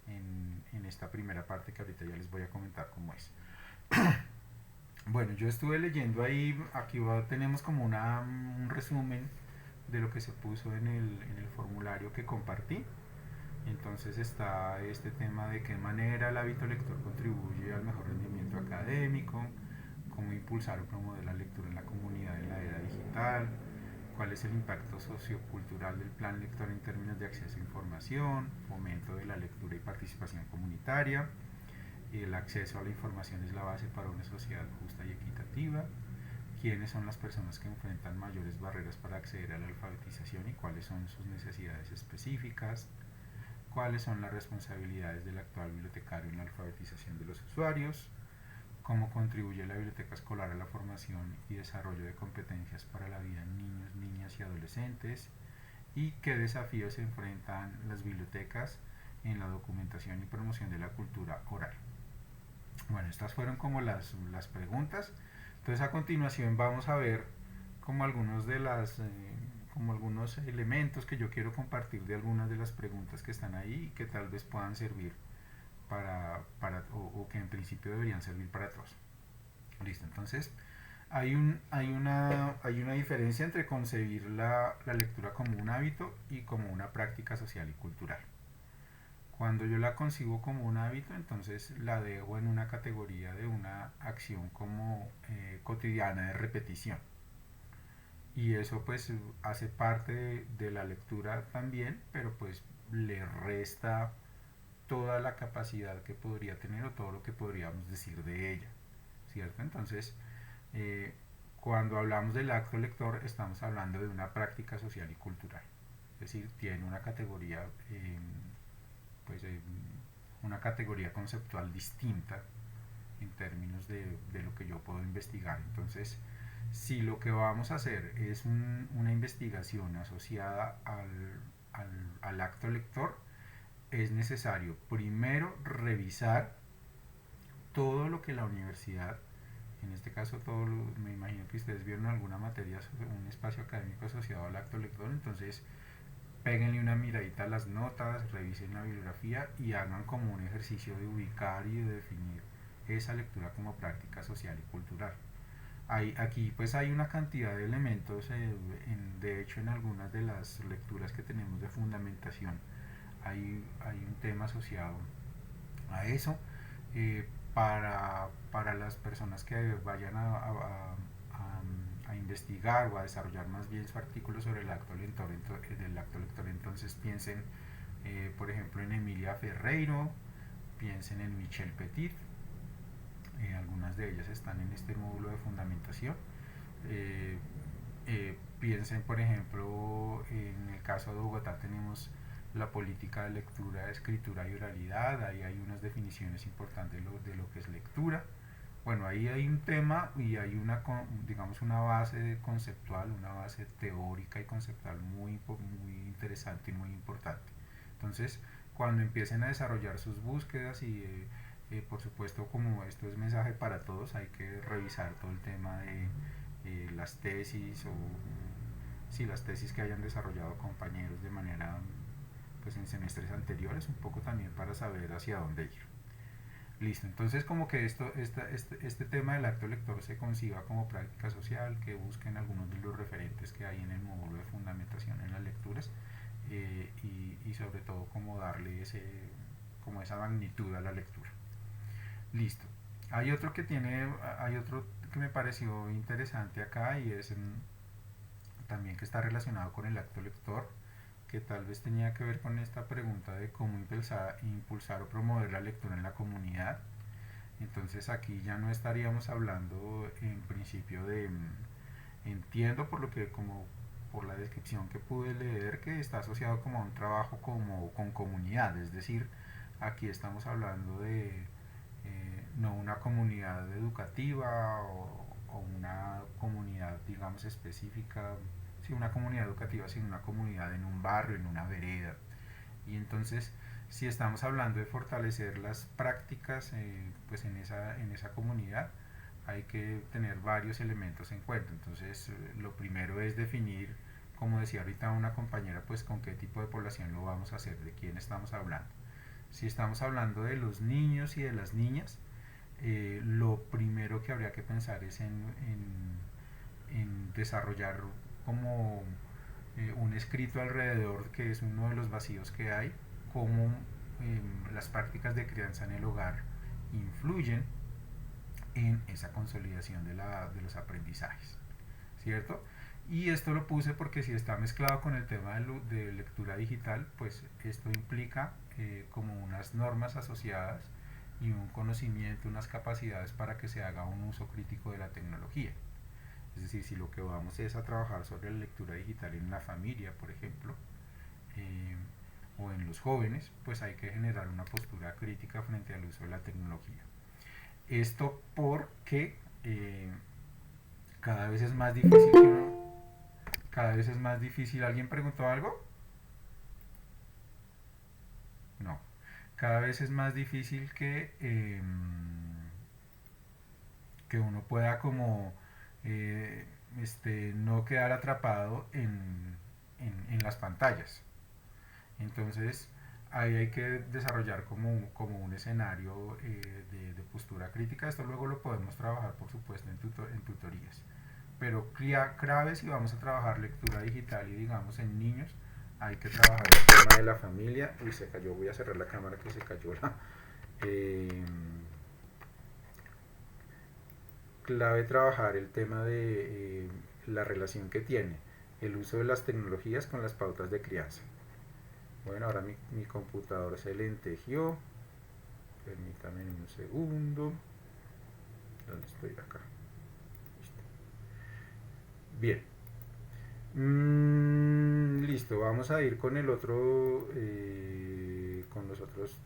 en esta primera parte que ahorita ya les voy a comentar cómo es. Bueno, yo estuve leyendo ahí, aquí tenemos como un resumen de lo que se puso en el formulario que compartí. Entonces está este tema de qué manera el hábito lector contribuye al mejor rendimiento académico, cómo impulsar o promover la lectura en la comunidad en la era digital, cuál es el impacto sociocultural del plan lector en términos de acceso a información, fomento de la lectura y participación comunitaria. El acceso a la información es la base para una sociedad justa y equitativa. ¿Quiénes son las personas que enfrentan mayores barreras para acceder a la alfabetización y cuáles son sus necesidades específicas? ¿Cuáles son las responsabilidades del actual bibliotecario en la alfabetización de los usuarios? ¿Cómo contribuye la biblioteca escolar a la formación y desarrollo de competencias para la vida en niños, niñas y adolescentes? ¿Y qué desafíos se enfrentan las bibliotecas en la documentación y promoción de la cultura oral? Bueno, estas fueron como las preguntas. Entonces a continuación vamos a ver como algunos elementos que yo quiero compartir de algunas de las preguntas que están ahí y que tal vez puedan servir o que en principio deberían servir para todos. Listo, entonces hay una diferencia entre concebir la lectura como un hábito y como una práctica social y cultural. Cuando yo la concibo como un hábito, entonces la dejo en una categoría de una acción como cotidiana de repetición. Y eso pues hace parte de la lectura también, pero pues le resta toda la capacidad que podría tener o todo lo que podríamos decir de ella, ¿cierto? Entonces, cuando hablamos del acto lector, estamos hablando de una práctica social y cultural. Es decir, tiene una categoría una categoría conceptual distinta en términos de lo que yo puedo investigar. Entonces, si lo que vamos a hacer es una investigación asociada al acto lector, es necesario primero revisar todo lo que la universidad, en este caso me imagino que ustedes vieron alguna materia sobre un espacio académico asociado al acto lector, entonces péguenle una miradita a las notas, revisen la bibliografía y hagan como un ejercicio de ubicar y de definir esa lectura como práctica social y cultural. Aquí pues hay una cantidad de elementos, de hecho en algunas de las lecturas que tenemos de fundamentación hay un tema asociado a eso. Para las personas que vayan a investigar o a desarrollar más bien su artículo sobre el acto lector, entonces piensen por ejemplo en Emilia Ferreiro, piensen en Michel Petit, algunas de ellas están en este módulo de fundamentación. Piensen por ejemplo en el caso de Bogotá tenemos la política de lectura, escritura y oralidad, ahí hay unas definiciones importantes de lo que es lectura. Bueno, ahí hay un tema y hay una base conceptual, una base teórica y conceptual muy interesante y muy importante. Entonces, cuando empiecen a desarrollar sus búsquedas y por supuesto como esto es mensaje para todos, hay que revisar todo el tema de las tesis las tesis que hayan desarrollado compañeros de manera pues en semestres anteriores, un poco también para saber hacia dónde ir. Listo, entonces como que este tema del acto lector se conciba como práctica social, que busquen algunos de los referentes que hay en el módulo de fundamentación en las lecturas y sobre todo como darle esa magnitud a la lectura. Listo, Hay otro hay otro que me pareció interesante acá y es también que está relacionado con el acto lector, que tal vez tenía que ver con esta pregunta de cómo impulsar o promover la lectura en la comunidad. Entonces aquí ya no estaríamos hablando en principio de, entiendo por lo que como por la descripción que pude leer, que está asociado como a un trabajo como con comunidad, es decir, aquí estamos hablando de no una comunidad educativa o una comunidad, digamos, específica, sí, una comunidad educativa, sino una comunidad en un barrio, en una vereda. Y entonces, si estamos hablando de fortalecer las prácticas pues en esa comunidad, hay que tener varios elementos en cuenta. Entonces, lo primero es definir, como decía ahorita una compañera, pues con qué tipo de población lo vamos a hacer, de quién estamos hablando. Si estamos hablando de los niños y de las niñas, lo primero que habría que pensar es en desarrollar como un escrito alrededor, que es uno de los vacíos que hay, cómo las prácticas de crianza en el hogar influyen en esa consolidación de los aprendizajes, ¿cierto? Y esto lo puse porque si está mezclado con el tema de lectura digital, pues esto implica como unas normas asociadas y un conocimiento, unas capacidades para que se haga un uso crítico de la tecnología. Es decir, si lo que vamos es a trabajar sobre la lectura digital en la familia, por ejemplo, o en los jóvenes, pues hay que generar una postura crítica frente al uso de la tecnología. Esto porque cada vez es más difícil que cada vez es más difícil. ¿Alguien preguntó algo? No. Cada vez es más difícil que uno pueda como no quedar atrapado en las pantallas. Entonces ahí hay que desarrollar como un escenario de postura crítica. Esto luego lo podemos trabajar, por supuesto, en tutorías. Pero clave, si vamos a trabajar lectura digital y digamos en niños, hay que trabajar el tema de la familia. Uy, se cayó, voy a cerrar la cámara que se cayó clave trabajar el tema de la relación que tiene el uso de las tecnologías con las pautas de crianza. Bueno, ahora mi computador se lentejió. Permítame un segundo. ¿Dónde estoy? Acá. Listo. Bien. Listo, vamos a ir con el otro, con los otros,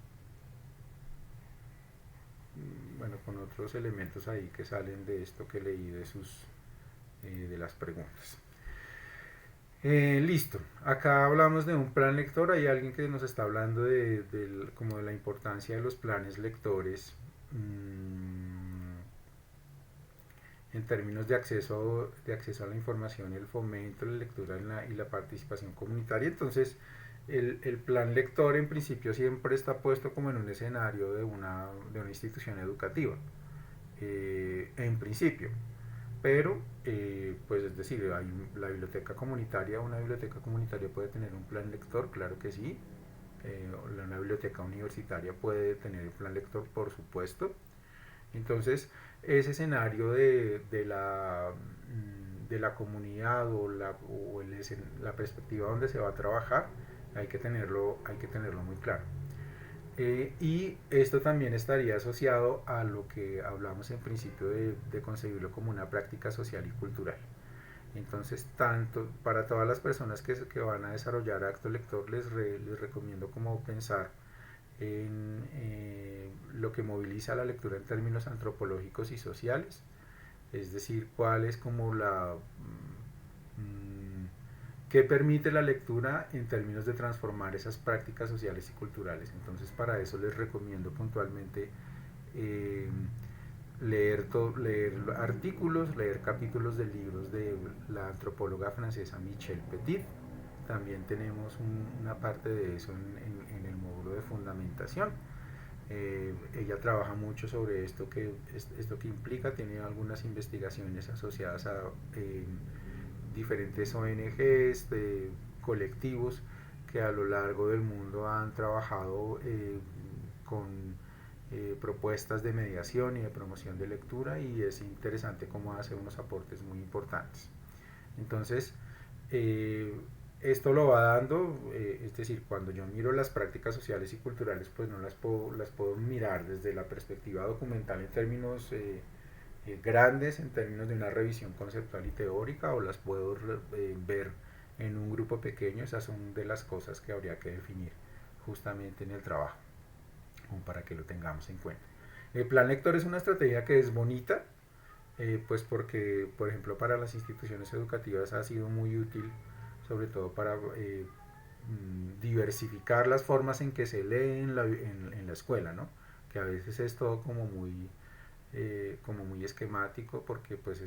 bueno, con otros elementos ahí que salen de esto que leí de las preguntas. Listo, acá hablamos de un plan lector. Hay alguien que nos está hablando como de la importancia de los planes lectores en términos de acceso a la información, el fomento, la lectura y la participación comunitaria. Entonces el plan lector en principio siempre está puesto como en un escenario de una institución educativa, en principio. Pero, pues es decir, hay una biblioteca comunitaria puede tener un plan lector, claro que sí. Una biblioteca universitaria puede tener el plan lector, por supuesto. Entonces, ese escenario de la comunidad o la perspectiva donde se va a trabajar, hay que tenerlo muy claro. Y esto también estaría asociado a lo que hablamos en principio de concebirlo como una práctica social y cultural. Entonces, tanto para todas las personas que van a desarrollar acto lector, les recomiendo como pensar en lo que moviliza la lectura en términos antropológicos y sociales, es decir, cuál es como ¿qué permite la lectura en términos de transformar esas prácticas sociales y culturales? Entonces, para eso les recomiendo puntualmente leer artículos, leer capítulos de libros de la antropóloga francesa Michel Petit. También tenemos una parte de eso en el módulo de fundamentación. Ella trabaja mucho sobre esto que implica, tiene algunas investigaciones asociadas a diferentes ONGs, colectivos que a lo largo del mundo han trabajado con propuestas de mediación y de promoción de lectura, y es interesante cómo hace unos aportes muy importantes. Entonces, esto lo va dando, es decir, cuando yo miro las prácticas sociales y culturales, pues no las puedo mirar desde la perspectiva documental en términos grandes, en términos de una revisión conceptual y teórica, o las puedo ver en un grupo pequeño. Esas son de las cosas que habría que definir justamente en el trabajo, como para que lo tengamos en cuenta. El plan lector es una estrategia que es bonita, pues porque, por ejemplo, para las instituciones educativas ha sido muy útil, sobre todo para diversificar las formas en que se lee en la escuela, ¿no? Que a veces es todo como muy esquemático, porque pues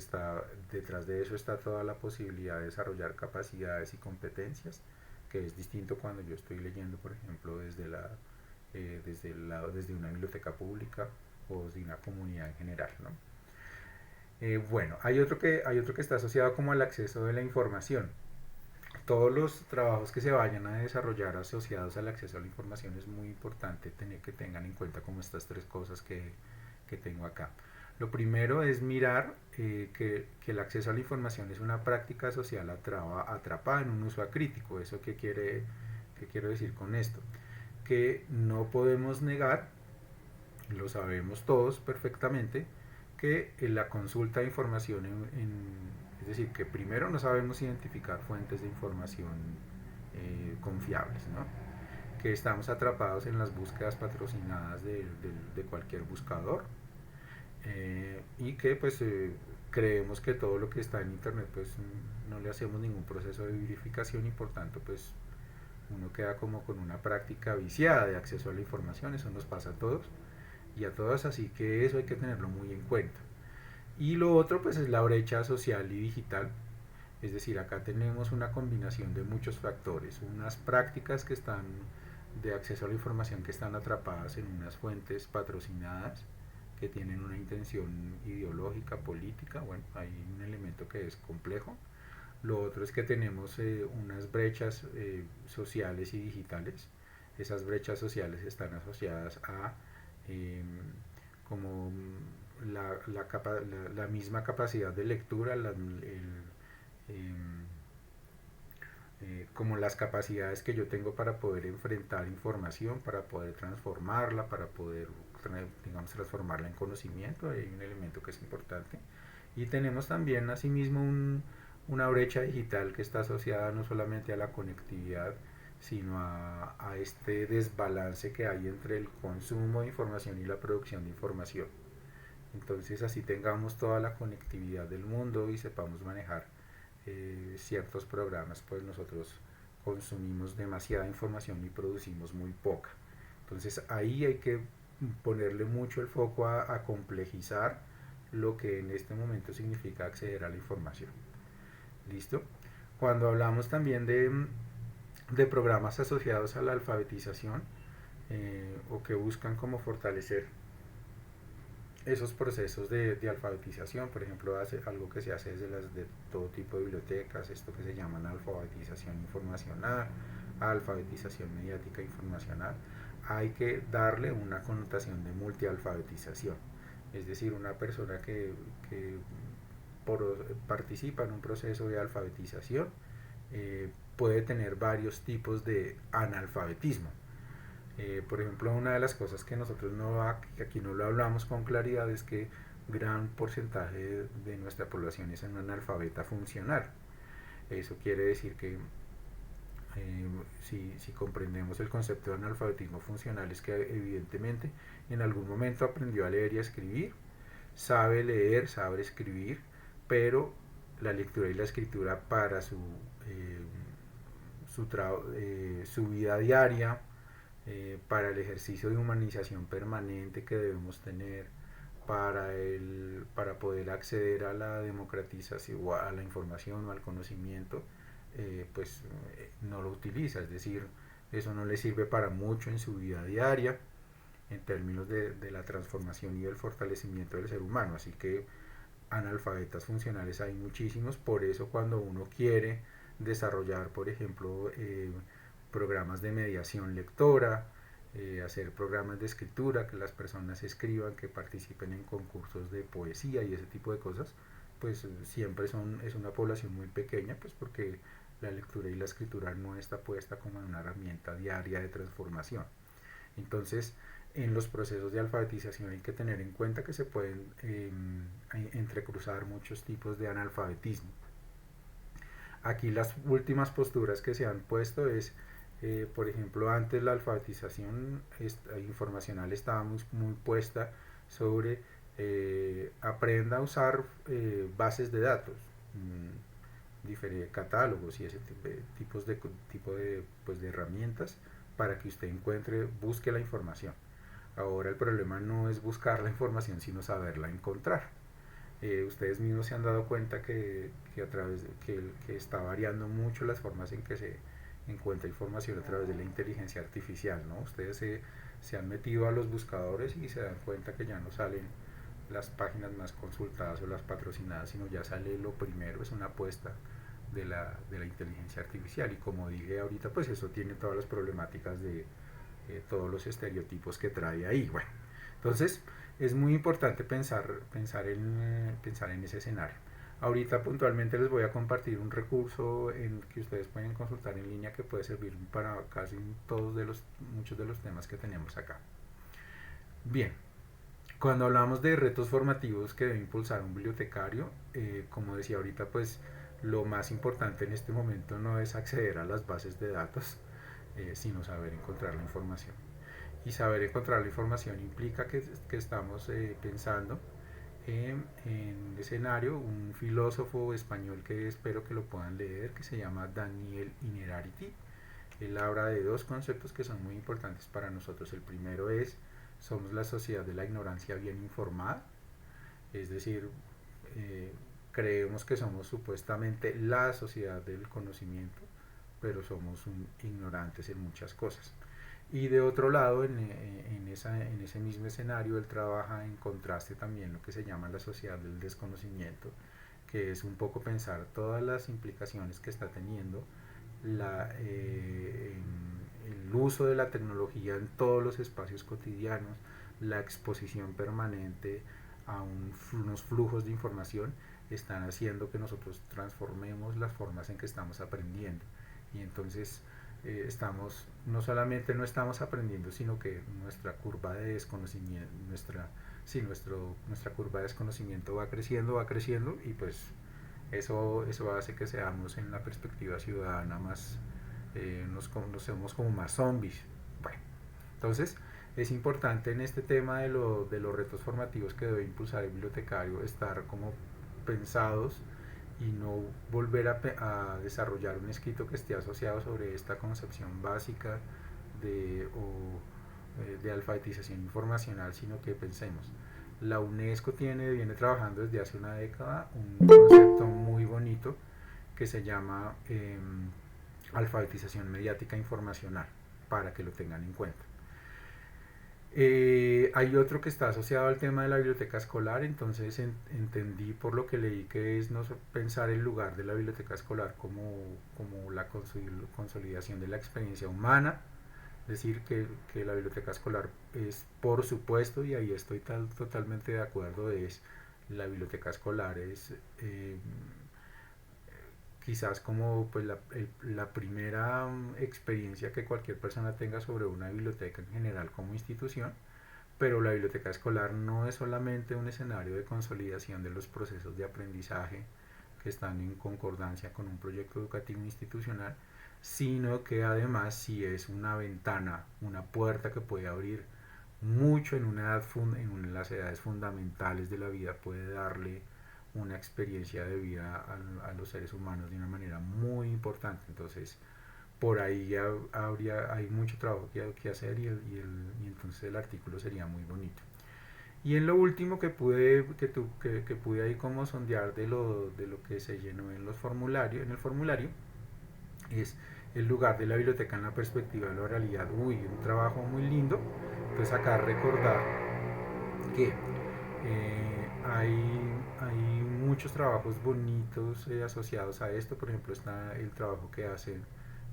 detrás de eso está toda la posibilidad de desarrollar capacidades y competencias, que es distinto cuando yo estoy leyendo, por ejemplo, desde una biblioteca pública o de una comunidad en general, ¿no? Bueno, hay otro que está asociado como al acceso de la información. Todos los trabajos que se vayan a desarrollar asociados al acceso a la información es muy importante que tengan en cuenta como estas tres cosas que tengo acá. Lo primero es mirar que el acceso a la información es una práctica social atrapada en un uso acrítico. ¿Eso qué quiero decir con esto? Que no podemos negar, lo sabemos todos perfectamente, que la consulta de información es decir, que primero no sabemos identificar fuentes de información confiables, ¿no? Que estamos atrapados en las búsquedas patrocinadas de cualquier buscador, y que pues creemos que todo lo que está en internet pues no le hacemos ningún proceso de verificación, y por tanto pues uno queda como con una práctica viciada de acceso a la información. Eso nos pasa a todos y a todas, así que eso hay que tenerlo muy en cuenta. Y lo otro pues es la brecha social y digital, es decir, acá tenemos una combinación de muchos factores, unas prácticas que están de acceso a la información que están atrapadas en unas fuentes patrocinadas que tienen una intención ideológica, política. Bueno, hay un elemento que es complejo. Lo otro es que tenemos unas brechas sociales y digitales. Esas brechas sociales están asociadas a como la misma capacidad de lectura, como las capacidades que yo tengo para poder enfrentar información, para poder transformarla, para poder, digamos, transformarla en conocimiento. Hay un elemento que es importante. Y tenemos también asimismo una brecha digital que está asociada no solamente a la conectividad, sino a este desbalance que hay entre el consumo de información y la producción de información. Entonces, así tengamos toda la conectividad del mundo y sepamos manejar ciertos programas, pues nosotros consumimos demasiada información y producimos muy poca. Entonces ahí hay que ponerle mucho el foco a complejizar lo que en este momento significa acceder a la información. ¿Listo? Cuando hablamos también de programas asociados a la alfabetización, o que buscan como fortalecer esos procesos de alfabetización, por ejemplo, algo que se hace de todo tipo de bibliotecas, esto que se llama alfabetización informacional, alfabetización mediática informacional, hay que darle una connotación de multialfabetización, es decir, una persona que participa en un proceso de alfabetización puede tener varios tipos de analfabetismo. Por ejemplo, una de las cosas que nosotros aquí no lo hablamos con claridad es que gran porcentaje de nuestra población es un analfabeta funcional. Eso quiere decir que si comprendemos el concepto de analfabetismo funcional, es que evidentemente en algún momento aprendió a leer y a escribir, sabe leer, sabe escribir, pero la lectura y la escritura para su vida diaria, para el ejercicio de humanización permanente que debemos tener, para poder acceder a la democratización, o a la información o al conocimiento, pues no lo utiliza, es decir, eso no le sirve para mucho en su vida diaria en términos de la transformación y del fortalecimiento del ser humano. Así que analfabetas funcionales hay muchísimos. Por eso cuando uno quiere desarrollar, por ejemplo, programas de mediación lectora, hacer programas de escritura, que las personas escriban, que participen en concursos de poesía y ese tipo de cosas, pues siempre es una población muy pequeña, pues porque la lectura y la escritura no está puesta como una herramienta diaria de transformación. Entonces, en los procesos de alfabetización hay que tener en cuenta que se pueden entrecruzar muchos tipos de analfabetismo. Aquí las últimas posturas que se han puesto es, por ejemplo, antes la alfabetización informacional estaba muy puesta sobre aprenda a usar bases de datos, diferentes catálogos y ese tipo de herramientas para que usted busque la información. Ahora el problema no es buscar la información, sino saberla encontrar. Ustedes mismos se han dado cuenta que está variando mucho las formas en que se encuentra información a través de la inteligencia artificial, ¿no? Ustedes se han metido a los buscadores y se dan cuenta que ya no salen las páginas más consultadas o las patrocinadas, sino ya sale lo primero, es una apuesta de la inteligencia artificial. Y como dije ahorita, pues eso tiene todas las problemáticas de todos los estereotipos que trae ahí. Bueno, entonces es muy importante pensar en ese escenario. Ahorita puntualmente les voy a compartir un recurso que ustedes pueden consultar en línea que puede servir para casi muchos de los temas que tenemos acá. Bien, cuando hablamos de retos formativos que debe impulsar un bibliotecario, como decía ahorita, pues lo más importante en este momento no es acceder a las bases de datos, sino saber encontrar la información. Y saber encontrar la información implica que estamos pensando en un escenario, un filósofo español que espero que lo puedan leer, que se llama Daniel Innerarity. Él habla de dos conceptos que son muy importantes para nosotros. El primero es, somos la sociedad de la ignorancia bien informada, es decir, creemos que somos supuestamente la sociedad del conocimiento, pero somos ignorantes en muchas cosas. Y de otro lado, en ese mismo escenario, él trabaja en contraste también lo que se llama la sociedad del desconocimiento, que es un poco pensar todas las implicaciones que está teniendo el uso de la tecnología en todos los espacios cotidianos, la exposición permanente a unos flujos de información, están haciendo que nosotros transformemos las formas en que estamos aprendiendo. Y entonces no solamente no estamos aprendiendo, sino que nuestra curva de desconocimiento, nuestra curva de desconocimiento va creciendo y pues eso hace que seamos en la perspectiva ciudadana más, nos conocemos como más zombies. Bueno, entonces es importante en este tema de los retos formativos que debe impulsar el bibliotecario estar como pensados y no volver a desarrollar un escrito que esté asociado sobre esta concepción básica de alfabetización informacional, sino que pensemos. La UNESCO viene trabajando desde hace una década un concepto muy bonito que se llama alfabetización mediática informacional, para que lo tengan en cuenta. Hay otro que está asociado al tema de la biblioteca escolar, entonces entendí por lo que leí que es no pensar el lugar de la biblioteca escolar como la consolidación de la experiencia humana, es decir, que la biblioteca escolar es, por supuesto, y ahí estoy totalmente de acuerdo, la biblioteca escolar es quizás como pues, la primera experiencia que cualquier persona tenga sobre una biblioteca en general como institución, pero la biblioteca escolar no es solamente un escenario de consolidación de los procesos de aprendizaje que están en concordancia con un proyecto educativo institucional, sino que además sí es una ventana, una puerta que puede abrir mucho en las edades fundamentales de la vida, puede darle una experiencia de vida a los seres humanos de una manera muy importante. Entonces por ahí hay mucho trabajo que hacer y entonces el artículo sería muy bonito. Y en lo último que pude ahí como sondear de lo que se llenó en el formulario es el lugar de la biblioteca en la perspectiva de la oralidad. Un trabajo muy lindo. Entonces acá recordar que hay muchos trabajos bonitos asociados a esto. Por ejemplo, está el trabajo que hacen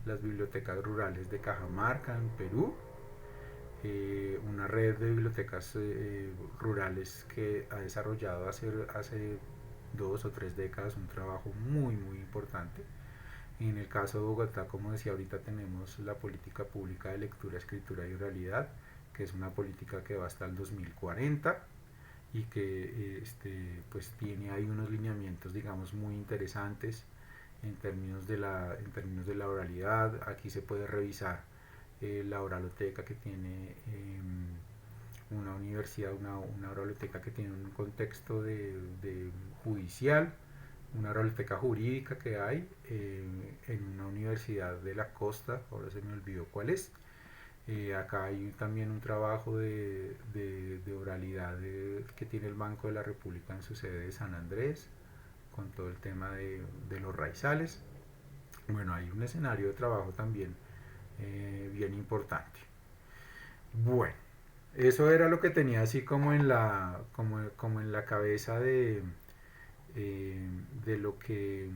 las bibliotecas rurales de Cajamarca en Perú, una red de bibliotecas rurales que ha desarrollado hace 2 o 3 décadas un trabajo muy importante. En el caso de Bogotá, como decía ahorita, tenemos la política pública de lectura, escritura y oralidad, que es una política que va hasta el 2040 y que pues tiene ahí unos lineamientos, digamos, muy interesantes en términos de la oralidad. Aquí se puede revisar la oraloteca que tiene una universidad, una oraloteca que tiene un contexto de judicial, una oraloteca jurídica que hay en una universidad de la costa, ahora se me olvidó cuál es. Acá hay también un trabajo de oralidad que tiene el Banco de la República en su sede de San Andrés, con todo el tema de los raizales. Bueno, hay un escenario de trabajo también bien importante. Bueno, eso era lo que tenía así como en la cabeza de lo que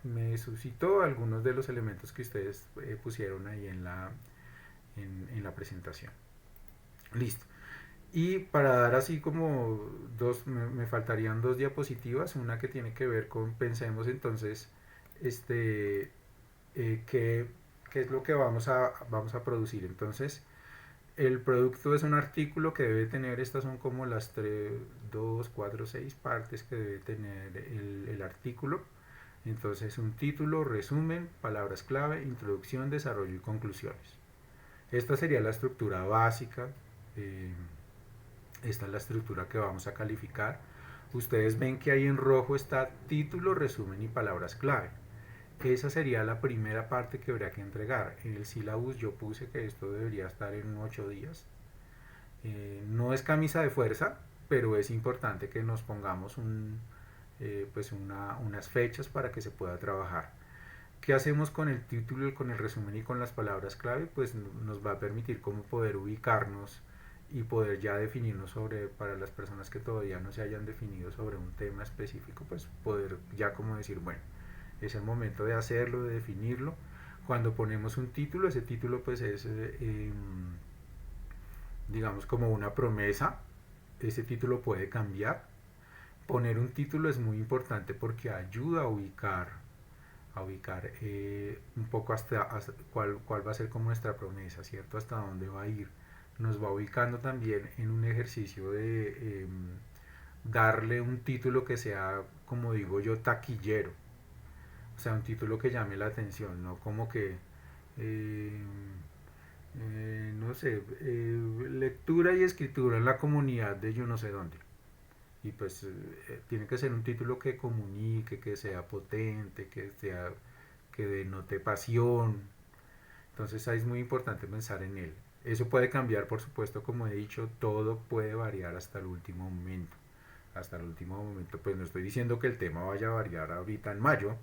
me suscitó algunos de los elementos que ustedes pusieron ahí en la presentación. Listo. Y para dar así como me faltarían 2 diapositivas, una que tiene que ver con, pensemos entonces, qué es lo que vamos a producir. Entonces, el producto es un artículo que debe tener, estas son como las 2, 4, 6 partes que debe tener el artículo. Entonces, un título, resumen, palabras clave, introducción, desarrollo y conclusiones. Esta sería la estructura básica. Esta es la estructura que vamos a calificar. Ustedes ven que ahí en rojo está título, resumen y palabras clave. Esa sería la primera parte que habría que entregar. En el syllabus yo puse que esto debería estar en 8 días. No es camisa de fuerza, pero es importante que nos pongamos unas fechas para que se pueda trabajar. ¿Qué hacemos con el título, con el resumen y con las palabras clave? Pues nos va a permitir cómo poder ubicarnos y poder ya definirnos para las personas que todavía no se hayan definido sobre un tema específico, pues poder ya como decir, bueno, es el momento de hacerlo, de definirlo. Cuando ponemos un título, ese título pues es digamos como una promesa. Ese título puede cambiar. Poner un título es muy importante porque ayuda a ubicar un poco hasta cuál va a ser como nuestra promesa, ¿cierto? Hasta dónde va a ir. Nos va ubicando también en un ejercicio de darle un título que sea, como digo yo, taquillero. O sea, un título que llame la atención, no como que, no sé, lectura y escritura en la comunidad de yo no sé dónde. Y pues tiene que ser un título que comunique, que sea potente, que denote pasión. Entonces ahí es muy importante pensar en él. Eso puede cambiar, por supuesto, como he dicho, todo puede variar hasta el último momento. Hasta el último momento, pues no estoy diciendo que el tema vaya a variar ahorita en mayo,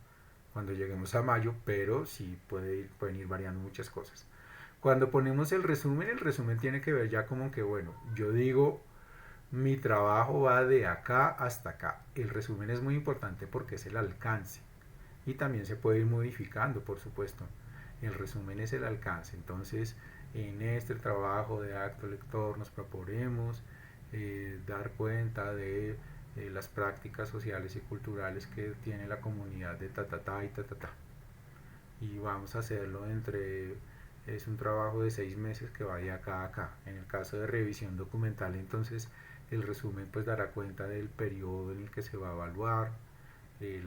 cuando lleguemos a mayo, pero sí pueden ir variando muchas cosas. Cuando ponemos el resumen tiene que ver ya como que, bueno, yo digo, mi trabajo va de acá hasta acá. El resumen es muy importante porque es el alcance y también se puede ir modificando, por supuesto. El resumen es el alcance. Entonces, en este trabajo de acto lector nos proponemos dar cuenta de las prácticas sociales y culturales que tiene la comunidad de ta y ta. Y vamos a hacerlo es un trabajo de 6 meses que va de acá a acá. En el caso de revisión documental, entonces el resumen pues dará cuenta del periodo en el que se va a evaluar, el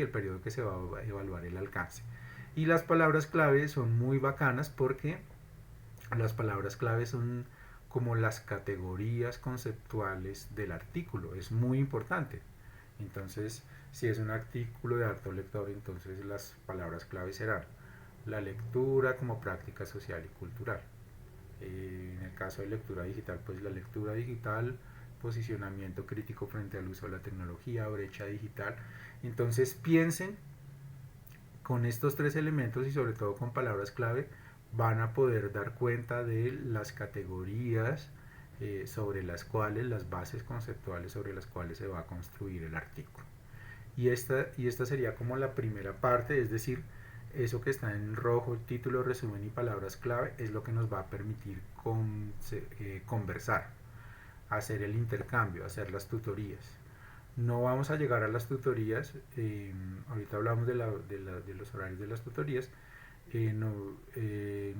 periodo que se va a evaluar el alcance. Y las palabras clave son muy bacanas porque las palabras clave son como las categorías conceptuales del artículo. Es muy importante. Entonces, si es un artículo de acto lector, entonces las palabras clave serán la lectura como práctica social y cultural. En el caso de lectura digital, pues la lectura digital, posicionamiento crítico frente al uso de la tecnología, brecha digital. Entonces piensen con estos 3 elementos y sobre todo con palabras clave, van a poder dar cuenta de las categorías sobre las cuales, las bases conceptuales sobre las cuales se va a construir el artículo. Y esta sería como la primera parte, es decir, Eso que está en rojo, título, resumen y palabras clave, es lo que nos va a permitir conversar, hacer el intercambio, hacer las tutorías. No vamos a llegar a las tutorías, ahorita hablamos de los horarios de las tutorías, no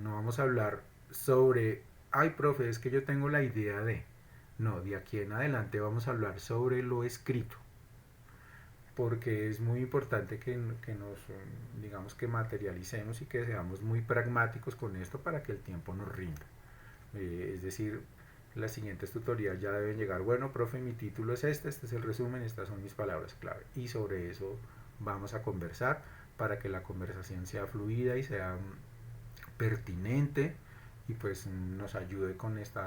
vamos a hablar sobre, ay profe, es que yo tengo la idea de, no, de aquí en adelante vamos a hablar sobre lo escrito, porque es muy importante que nos, digamos, que materialicemos y que seamos muy pragmáticos con esto para que el tiempo nos rinda. Es decir, las siguientes tutorías ya deben llegar, bueno profe, mi título es este es el resumen, estas son mis palabras clave, y sobre eso vamos a conversar para que la conversación sea fluida y sea pertinente, y pues nos ayude con este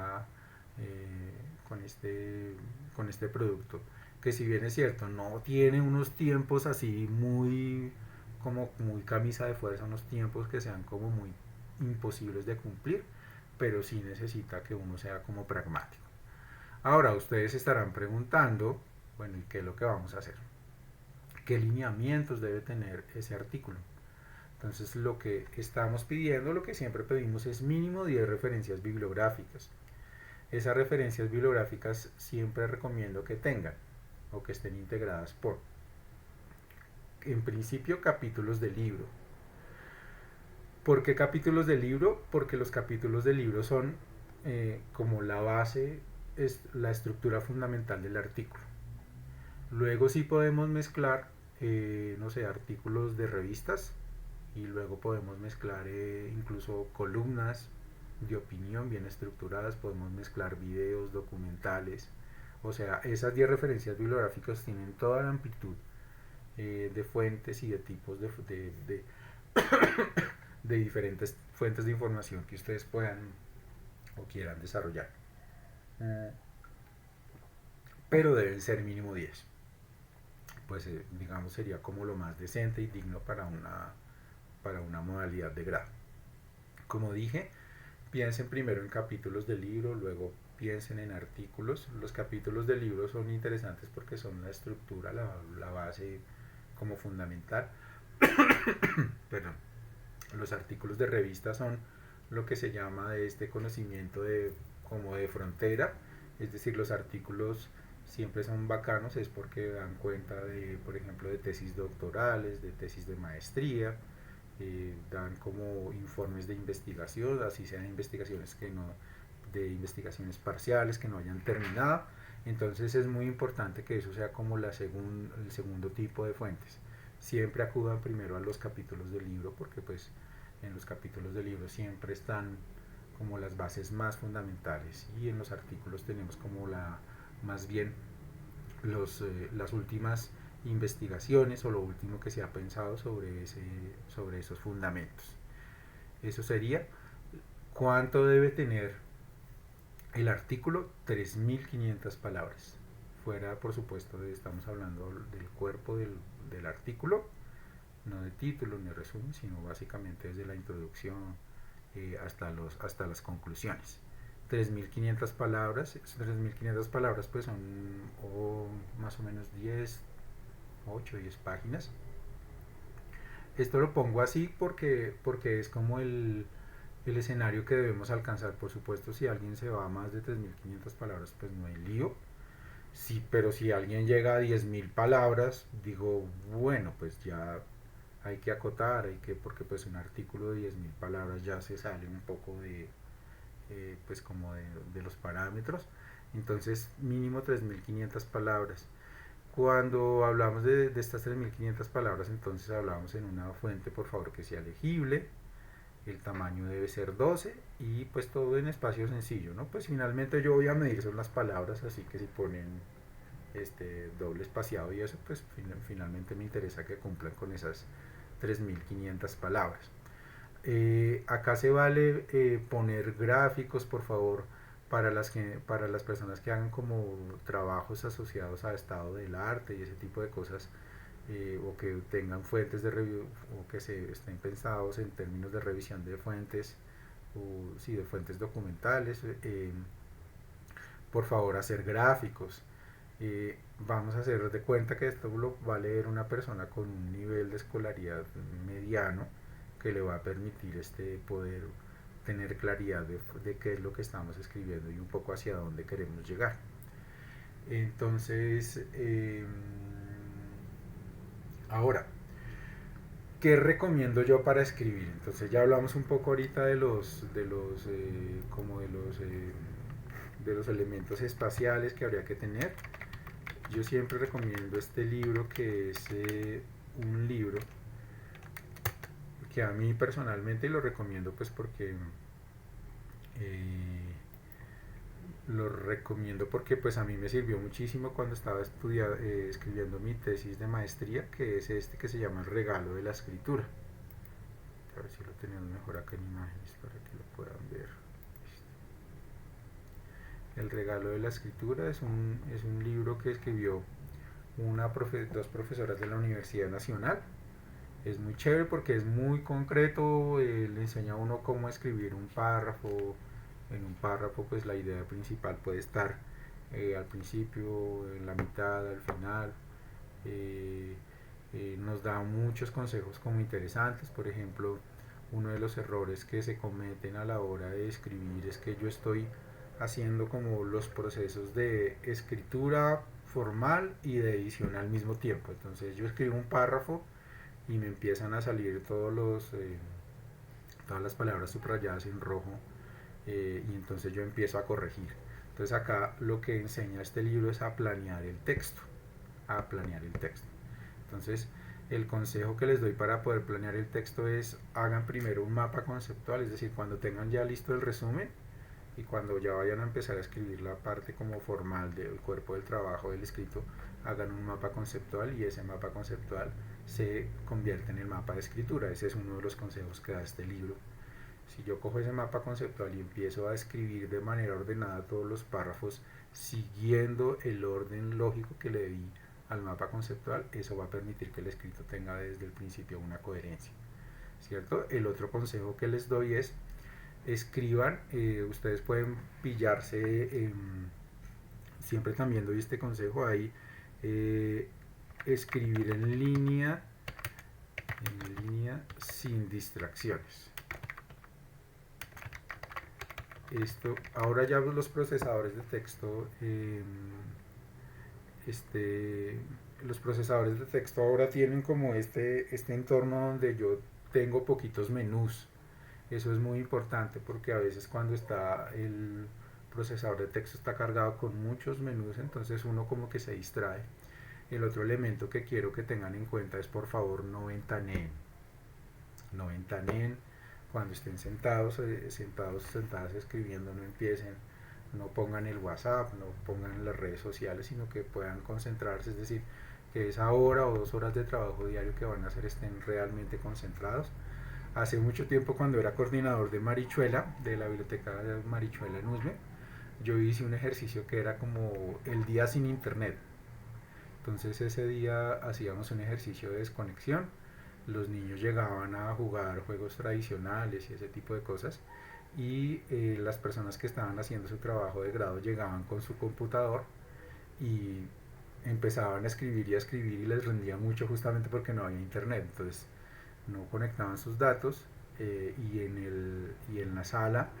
producto, que si bien es cierto no tiene unos tiempos así muy camisa de fuerza, unos tiempos que sean como muy imposibles de cumplir, pero sí necesita que uno sea como pragmático. Ahora ustedes estarán preguntando, bueno, ¿y qué es lo que vamos a hacer? ¿Qué lineamientos debe tener ese artículo? Entonces lo que estamos pidiendo, lo que siempre pedimos, es mínimo 10 referencias bibliográficas. Esas referencias bibliográficas siempre recomiendo que tengan o que estén integradas por, en principio, capítulos de libro. ¿Por qué capítulos de libro? Porque los capítulos de libro son como la base, es la estructura fundamental del artículo. Luego sí podemos mezclar, no sé, artículos de revistas, y luego podemos mezclar incluso columnas de opinión bien estructuradas, podemos mezclar videos, documentales. O sea, esas 10 referencias bibliográficas tienen toda la amplitud de fuentes y de tipos de diferentes fuentes de información que ustedes puedan o quieran desarrollar. Pero deben ser mínimo 10. Pues digamos sería como lo más decente y digno para una modalidad de grado. Como dije, piensen primero en capítulos del libro, luego piensen en artículos. Los capítulos del libro son interesantes porque son la estructura, la base como fundamental. Perdón. Los artículos de revista son lo que se llama de este conocimiento como de frontera, es decir, los artículos siempre son bacanos, es porque dan cuenta de, por ejemplo, de tesis doctorales, de tesis de maestría, dan como informes de investigación, así sean investigaciones de investigaciones parciales que no hayan terminado. Entonces es muy importante que eso sea como el segundo tipo de fuentes. Siempre acudan primero a los capítulos del libro, porque pues en los capítulos del libro siempre están como las bases más fundamentales, y en los artículos tenemos como más bien las últimas investigaciones o lo último que se ha pensado sobre esos fundamentos. Eso sería. ¿Cuánto debe tener el artículo? 3.500 palabras. Fuera, por supuesto, estamos hablando del cuerpo del artículo, no de título ni resumen, sino básicamente desde la introducción hasta las conclusiones. 3.500 palabras. 3.500 palabras pues son más o menos 8 o 10 páginas. Esto lo pongo así porque es como el escenario que debemos alcanzar. Por supuesto, si alguien se va a más de 3.500 palabras, pues no hay lío. Sí, pero si alguien llega a 10.000 palabras, digo, bueno, pues ya hay que acotar, porque pues un artículo de 10.000 palabras ya se sale un poco pues como de los parámetros. Entonces mínimo 3.500 palabras. Cuando hablamos de estas 3.500 palabras, entonces hablamos en una fuente, por favor, que sea legible. El tamaño debe ser 12 y pues todo en espacio sencillo, ¿no? Pues finalmente yo voy a medir son las palabras, así que si ponen doble espaciado y eso, pues finalmente me interesa que cumplan con esas 3.500 palabras. Acá se vale poner gráficos, por favor, para las personas que hagan como trabajos asociados a estado del arte y ese tipo de cosas, o que tengan fuentes de review, o que estén pensados en términos de revisión de fuentes, de fuentes documentales. Por favor, hacer gráficos. Vamos a hacer de cuenta que esto lo va a leer una persona con un nivel de escolaridad mediano. que le va a permitir poder tener claridad de qué es lo que estamos escribiendo y un poco hacia dónde queremos llegar. Entonces, ahora, ¿qué recomiendo yo para escribir? Entonces ya hablamos un poco ahorita de los elementos espaciales que habría que tener. Yo siempre recomiendo este libro, que es un libro que a mí personalmente lo recomiendo, pues porque pues a mí me sirvió muchísimo cuando estaba escribiendo mi tesis de maestría, que es este que se llama El regalo de la escritura. A ver si lo tenemos mejor acá en imágenes para que lo puedan ver. El regalo de la escritura es un libro que escribió dos profesoras de la Universidad Nacional. Es muy chévere porque es muy concreto, le enseña a uno cómo escribir un párrafo. En un párrafo pues la idea principal puede estar al principio, en la mitad, al final. Nos da muchos consejos como interesantes. Por ejemplo, uno de los errores que se cometen a la hora de escribir es que yo estoy haciendo como los procesos de escritura formal y de edición al mismo tiempo. Entonces yo escribo un párrafo y me empiezan a salir todas las palabras subrayadas en rojo, y entonces yo empiezo a corregir. Entonces acá lo que enseña este libro es a planear el texto. Entonces el consejo que les doy para poder planear el texto es: hagan primero un mapa conceptual, es decir, cuando tengan ya listo el resumen y cuando ya vayan a empezar a escribir la parte como formal del cuerpo del trabajo del escrito, hagan un mapa conceptual y ese mapa conceptual se convierte en el mapa de escritura. Ese es uno de los consejos que da este libro. Si yo cojo ese mapa conceptual y empiezo a escribir de manera ordenada todos los párrafos siguiendo el orden lógico que le di al mapa conceptual, eso va a permitir que el escrito tenga desde el principio una coherencia, ¿cierto? El otro consejo que les doy es: escriban. Ustedes pueden pillarse, siempre también doy este consejo ahí, escribir en línea sin distracciones. Ahora ya los procesadores de texto, los procesadores de texto ahora tienen como este entorno donde yo tengo poquitos menús. Eso es muy importante porque a veces cuando está el procesador de texto está cargado con muchos menús, entonces uno como que se distrae. El otro elemento que quiero que tengan en cuenta es, por favor, no ventaneen. Cuando estén sentadas escribiendo, no empiecen, no pongan el WhatsApp, no pongan las redes sociales, sino que puedan concentrarse, es decir, que esa hora o 2 horas de trabajo diario que van a hacer estén realmente concentrados. Hace mucho tiempo, cuando era coordinador de Marichuela, de la biblioteca de Marichuela en Usme, yo hice un ejercicio que era como el día sin internet. Entonces ese día hacíamos un ejercicio de desconexión. Los niños llegaban a jugar juegos tradicionales y ese tipo de cosas, y las personas que estaban haciendo su trabajo de grado llegaban con su computador y empezaban a escribir y les rendía mucho, justamente porque no había internet. Entonces no conectaban sus datos, y en una sala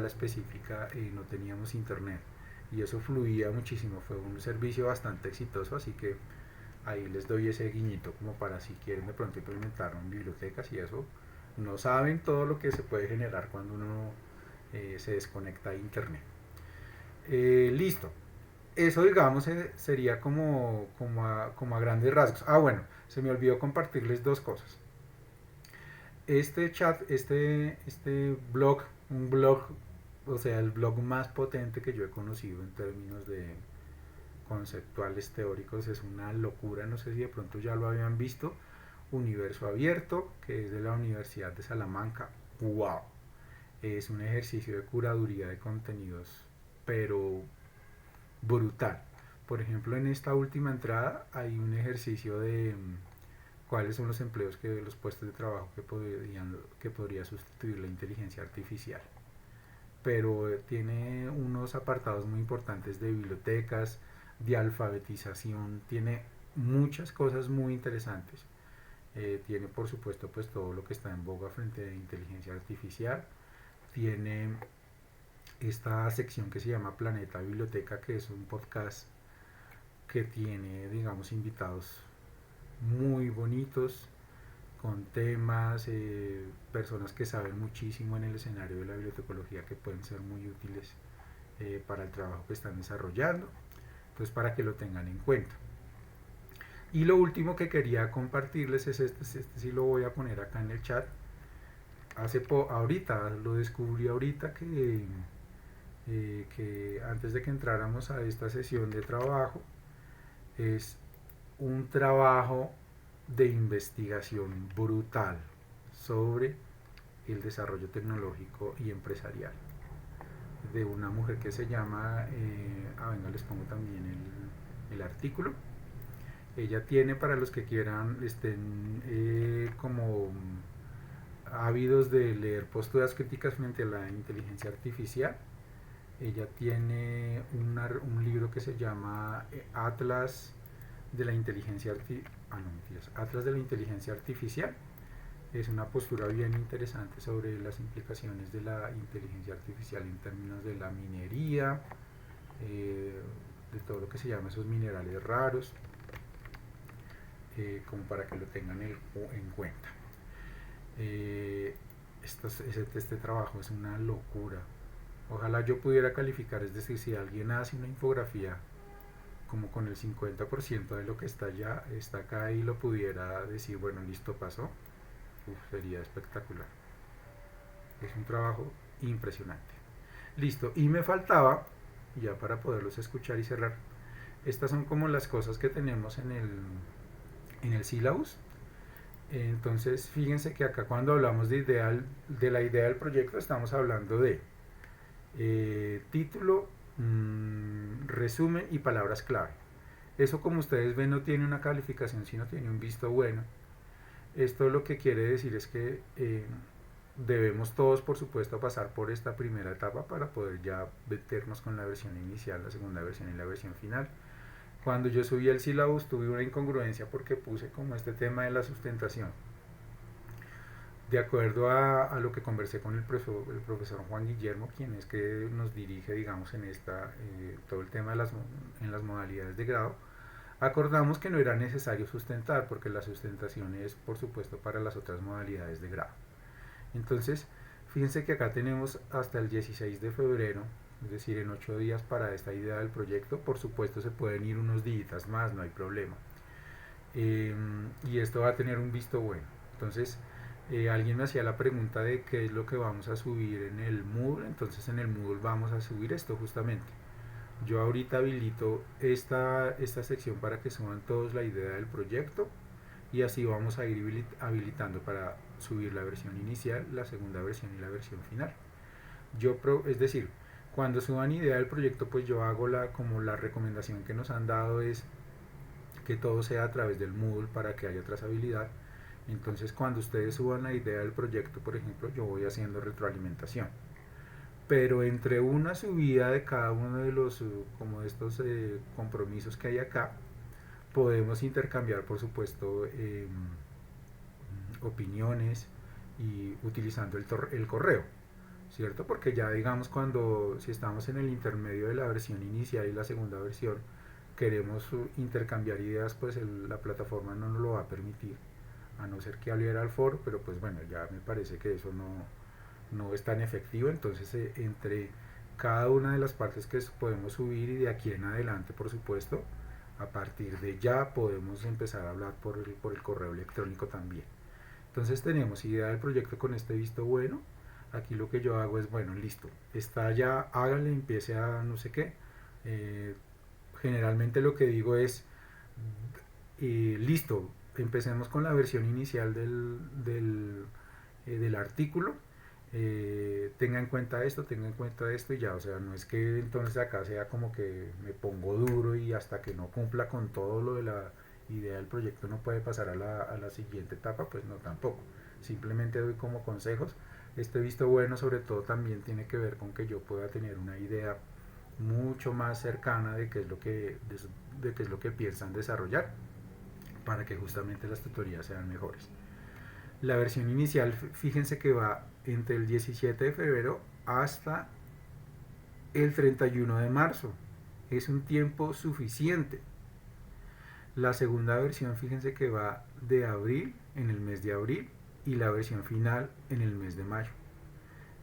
específica no teníamos internet, y eso fluía muchísimo. Fue un servicio bastante exitoso, así que ahí les doy ese guiñito como para si quieren de pronto implementarlo en bibliotecas y eso. No saben todo lo que se puede generar cuando uno se desconecta de internet. Listo. Eso, digamos, sería como a grandes rasgos. Bueno, se me olvidó compartirles 2 cosas. Este chat, blog, un blog, o sea, el blog más potente que yo he conocido en términos de conceptuales teóricos, es una locura. No sé si de pronto ya lo habían visto. Universo Abierto, que es de la Universidad de Salamanca. ¡Wow! Es un ejercicio de curaduría de contenidos, pero brutal. Por ejemplo, en esta última entrada hay un ejercicio de cuáles son los empleos, los puestos de trabajo que podría sustituir la inteligencia artificial. Pero tiene unos apartados muy importantes de bibliotecas, de alfabetización, tiene muchas cosas muy interesantes. tiene por supuesto pues todo lo que está en boga frente a inteligencia artificial, tiene esta sección que se llama Planeta Biblioteca, que es un podcast que tiene, digamos, invitados muy bonitos, con temas, personas que saben muchísimo en el escenario de la bibliotecología, que pueden ser muy útiles para el trabajo que están desarrollando. Entonces, para que lo tengan en cuenta. Y lo último que quería compartirles es este sí lo voy a poner acá en el chat. Ahorita, lo descubrí ahorita que antes de que entráramos a esta sesión de trabajo, es un trabajo de investigación brutal sobre el desarrollo tecnológico y empresarial de una mujer que se llama, venga, les pongo también el artículo. Ella tiene, para los que quieran, estén como ávidos de leer posturas críticas frente a la inteligencia artificial, ella tiene un libro que se llama Atlas de la inteligencia artificial. Es una postura bien interesante sobre las implicaciones de la inteligencia artificial en términos de la minería, de todo lo que se llama esos minerales raros, como para que lo tengan en cuenta. Este trabajo es una locura. Ojalá yo pudiera calificar, es decir, si alguien hace una infografía como con el 50% de lo que está acá y lo pudiera decir, bueno, listo, pasó, sería espectacular. Es un trabajo impresionante. Listo, y me faltaba, ya para poderlos escuchar y cerrar, estas son como las cosas que tenemos en el syllabus. Entonces, fíjense que acá cuando hablamos de la idea del proyecto, estamos hablando de título, resumen y palabras clave. Eso, como ustedes ven, no tiene una calificación, sino tiene un visto bueno. Esto lo que quiere decir es que debemos todos, por supuesto, pasar por esta primera etapa para poder ya meternos con la versión inicial, la segunda versión y la versión final. Cuando yo subí el syllabus tuve una incongruencia porque puse como este tema de la sustentación. De acuerdo a lo que conversé con el profesor Juan Guillermo, quien es que nos dirige, digamos, en todo el tema en las modalidades de grado, acordamos que no era necesario sustentar, porque la sustentación es, por supuesto, para las otras modalidades de grado. Entonces, fíjense que acá tenemos hasta el 16 de febrero, es decir, en 8 días para esta idea del proyecto. Por supuesto, se pueden ir unos días más, no hay problema. Y esto va a tener un visto bueno. Entonces, alguien me hacía la pregunta de qué es lo que vamos a subir en el Moodle. Entonces, en el Moodle vamos a subir esto justamente. Yo ahorita habilito esta sección para que suban todos la idea del proyecto, y así vamos a ir habilitando para subir la versión inicial, la segunda versión y la versión final. Es decir, cuando suban idea del proyecto, pues yo hago como la recomendación que nos han dado es que todo sea a través del Moodle para que haya trazabilidad. Entonces, cuando ustedes suban la idea del proyecto, por ejemplo, yo voy haciendo retroalimentación. Pero entre una subida de cada uno de los como estos compromisos que hay acá, podemos intercambiar, por supuesto, opiniones y utilizando el correo, ¿cierto? Porque ya, digamos, si estamos en el intermedio de la versión inicial y la segunda versión, queremos intercambiar ideas, pues la plataforma no nos lo va a permitir, a no ser que abriera el foro, pero pues bueno, ya me parece que eso no es tan efectivo. Entonces, entre cada una de las partes que podemos subir, y de aquí en adelante, por supuesto, a partir de ya podemos empezar a hablar por el correo electrónico también. Entonces, tenemos idea del proyecto con este visto bueno. Aquí lo que yo hago es, bueno, listo, está ya, háganle, empiece a no sé qué. Generalmente lo que digo es, listo, empecemos con la versión inicial del artículo. Tenga en cuenta esto y ya. O sea, no es que entonces acá sea como que me pongo duro y hasta que no cumpla con todo lo de la idea del proyecto no puede pasar a la siguiente etapa. Pues no, tampoco, simplemente doy como consejos. Este visto bueno sobre todo también tiene que ver con que yo pueda tener una idea mucho más cercana de qué es lo que piensan desarrollar. para que justamente las tutorías sean mejores. La versión inicial, fíjense que va entre el 17 de febrero hasta el 31 de marzo. Es un tiempo suficiente. La segunda versión, fíjense que va de abril, en el mes de abril, y la versión final en el mes de mayo.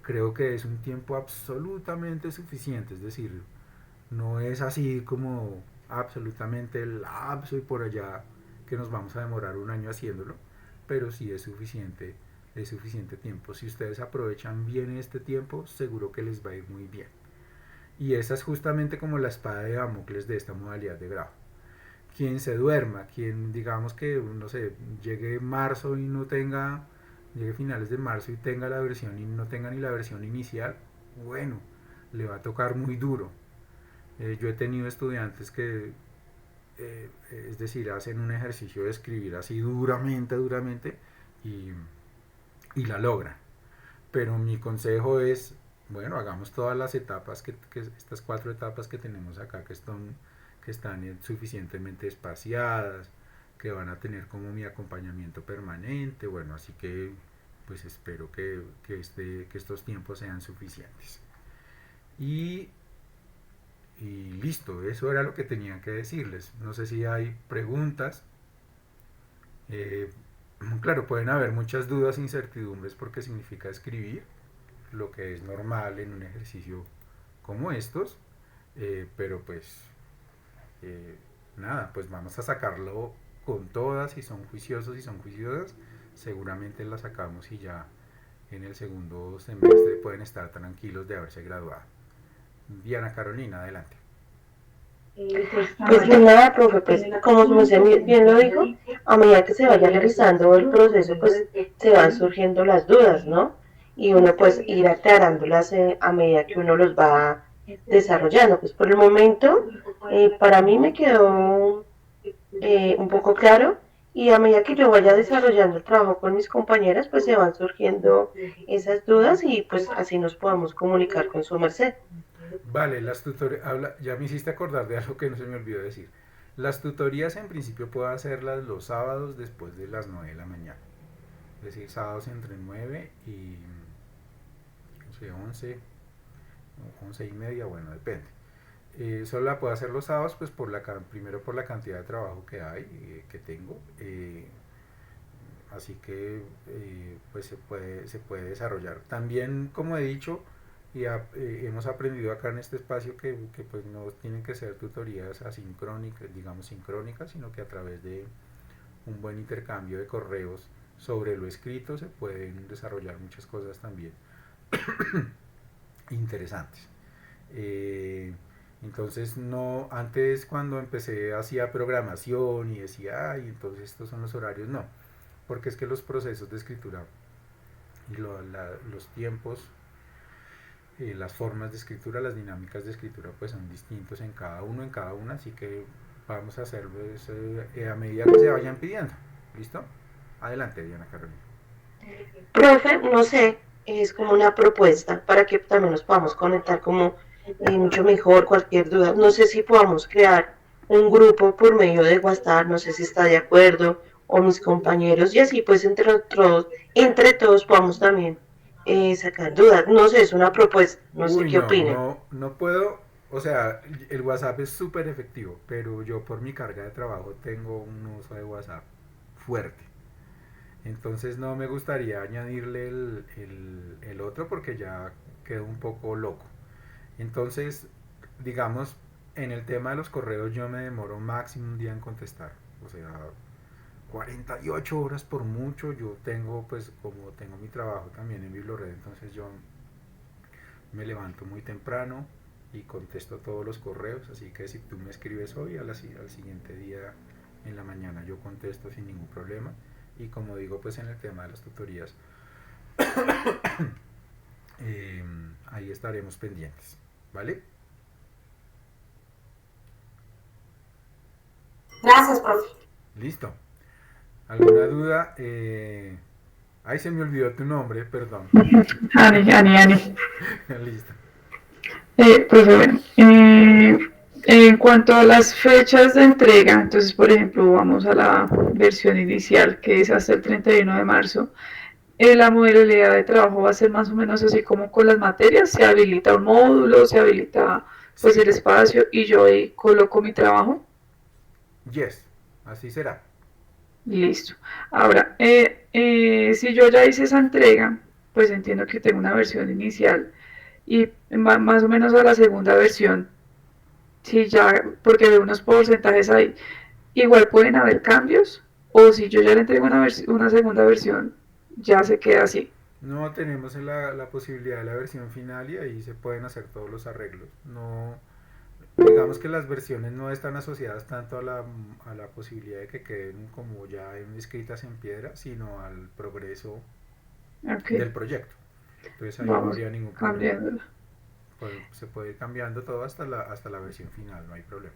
Creo que es un tiempo absolutamente suficiente, es decir, no es así como absolutamente el lapso y por allá que nos vamos a demorar un año haciéndolo, pero sí es suficiente tiempo. Si ustedes aprovechan bien este tiempo, seguro que les va a ir muy bien. Y esa es justamente como la espada de Damocles de esta modalidad de grado. Quien se duerma, quien digamos que, no sé, llegue marzo y no tenga, llegue finales de marzo y tenga la versión y no tenga ni la versión inicial, bueno, le va a tocar muy duro. Yo he tenido estudiantes que, es decir, hacen un ejercicio de escribir así duramente y la logran. Pero mi consejo es, bueno, hagamos todas las etapas, estas 4 etapas que tenemos acá que están suficientemente espaciadas, que van a tener como mi acompañamiento permanente. Bueno, así que pues espero que estos tiempos sean suficientes. Y listo, eso era lo que tenía que decirles. No sé si hay preguntas. Claro, pueden haber muchas dudas, incertidumbres porque significa escribir, lo que es normal en un ejercicio como estos, pero pues nada, pues vamos a sacarlo con todas. Si son juiciosos y son juiciosas, seguramente la sacamos y ya en el segundo semestre pueden estar tranquilos de haberse graduado. Diana Carolina, adelante. Pues nada, profe, pues como usted bien lo dijo, a medida que se vaya realizando el proceso, pues se van surgiendo las dudas, ¿no? Y uno pues ir aclarándolas a medida que uno los va desarrollando. Pues por el momento, para mí me quedó un poco claro, y a medida que yo vaya desarrollando el trabajo con mis compañeras, pues se van surgiendo esas dudas y pues así nos podamos comunicar con su merced. Vale, las tutorías, ya me hiciste acordar de algo que no se me olvidó decir. Las tutorías en principio puedo hacerlas los sábados después de las 9 de la mañana. Es decir, sábados entre 9 y no sé, 11 y media, bueno, depende. Solo la puedo hacer los sábados, pues primero por la cantidad de trabajo que hay, que tengo. Así que pues se puede desarrollar. También, como he dicho, y hemos aprendido acá en este espacio que pues no tienen que ser tutorías asincrónicas, digamos sincrónicas, sino que a través de un buen intercambio de correos sobre lo escrito se pueden desarrollar muchas cosas también interesantes. Entonces, no, antes cuando empecé hacía programación y decía, ay, entonces estos son los horarios, no, porque es que los procesos de escritura y los tiempos, las formas de escritura, las dinámicas de escritura pues son distintos en cada uno, en cada una, así que vamos a hacerlo a medida que se vayan pidiendo. ¿Listo? Adelante, Diana Carolina. Profe, no sé, es como una propuesta para que también nos podamos conectar como mucho mejor. Cualquier duda, no sé si podamos crear un grupo por medio de WhatsApp, no sé si está de acuerdo, o mis compañeros, y así pues entre todos podamos también sacar dudas. No sé, es una propuesta, no sé qué opinan. No puedo, o sea, el WhatsApp es súper efectivo, pero yo por mi carga de trabajo tengo un uso de WhatsApp fuerte. Entonces no me gustaría añadirle el otro porque ya quedo un poco loco. Entonces, digamos, en el tema de los correos yo me demoro máximo un día en contestar. O sea, 48 horas por mucho. Yo tengo, pues, como tengo mi trabajo también en Biblored, entonces yo me levanto muy temprano y contesto todos los correos. Así que si tú me escribes hoy, al siguiente día en la mañana yo contesto sin ningún problema. Y como digo, pues en el tema de las tutorías, ahí estaremos pendientes, ¿vale? Gracias, profe. Listo. ¿Alguna duda? Ay, se me olvidó tu nombre, perdón. Ani. Listo. Profe, bueno, En cuanto a las fechas de entrega, entonces, por ejemplo, vamos a la versión inicial, que es hasta el 31 de marzo. La modalidad de trabajo va a ser más o menos así como con las materias, se habilita un módulo, se habilita pues el espacio y yo ahí coloco mi trabajo. Yes, así será. Listo. Ahora, si yo ya hice esa entrega, pues entiendo que tengo una versión inicial y más o menos a la segunda versión, si ya, porque veo unos porcentajes ahí, igual pueden haber cambios, o si yo ya le entrego una segunda versión, ya se queda así. No tenemos la posibilidad de la versión final y ahí se pueden hacer todos los arreglos. No, digamos que las versiones no están asociadas tanto a la posibilidad de que queden como ya escritas en piedra, sino al progreso del proyecto. Entonces ahí no habría ningún problema. Se puede ir cambiando todo hasta la versión final, no hay problema.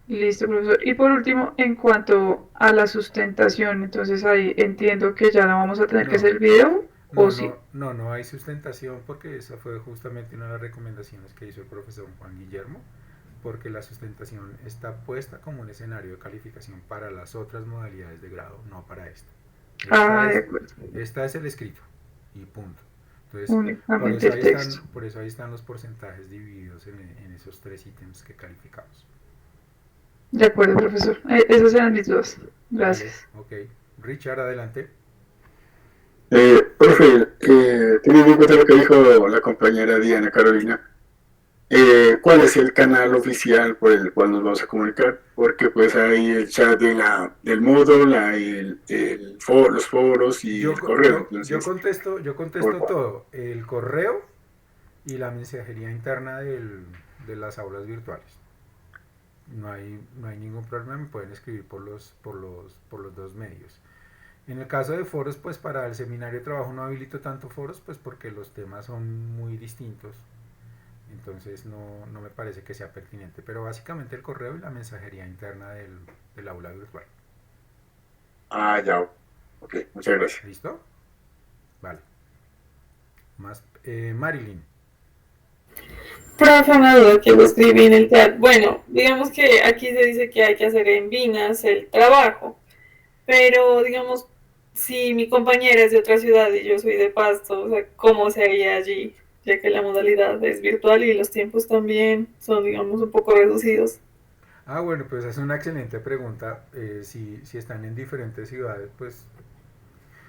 Listo, profesor. Y por último, en cuanto a la sustentación, entonces ahí entiendo que ya no vamos a tener que hacer el video, ¿o sí? No hay sustentación porque esa fue justamente una de las recomendaciones que hizo el profesor Juan Guillermo, porque la sustentación está puesta como un escenario de calificación para las otras modalidades de grado, no para esta. De acuerdo. Esta es el escrito y punto. Entonces, por eso ahí están los porcentajes divididos en esos 3 ítems que calificamos. De acuerdo, profesor. Esas eran mis dudas. Gracias. Vale, ok. Richard, adelante. Profe, teniendo en cuenta lo que dijo la compañera Diana Carolina, ¿cuál es el canal oficial por el cual nos vamos a comunicar? Porque pues hay el chat del Moodle, los foros y el correo. Entonces, yo contesto todo, el correo y la mensajería interna de las aulas virtuales. No hay ningún problema, me pueden escribir por los 2 medios. En el caso de foros, pues para el seminario de trabajo no habilito tanto foros, pues porque los temas son muy distintos. Entonces no me parece que sea pertinente, pero básicamente el correo y la mensajería interna del aula virtual. Ya. Ok, muchas gracias. ¿Listo? Vale. Más, Marilyn. Profe, una duda que lo escribí en el chat. Bueno, digamos que aquí se dice que hay que hacer en Vinas el trabajo, pero digamos, si mi compañera es de otra ciudad y yo soy de Pasto, o sea, ¿cómo se haría allí? Ya que la modalidad es virtual y los tiempos también son, digamos, un poco reducidos. Bueno, pues es una excelente pregunta. Si están en diferentes ciudades, pues,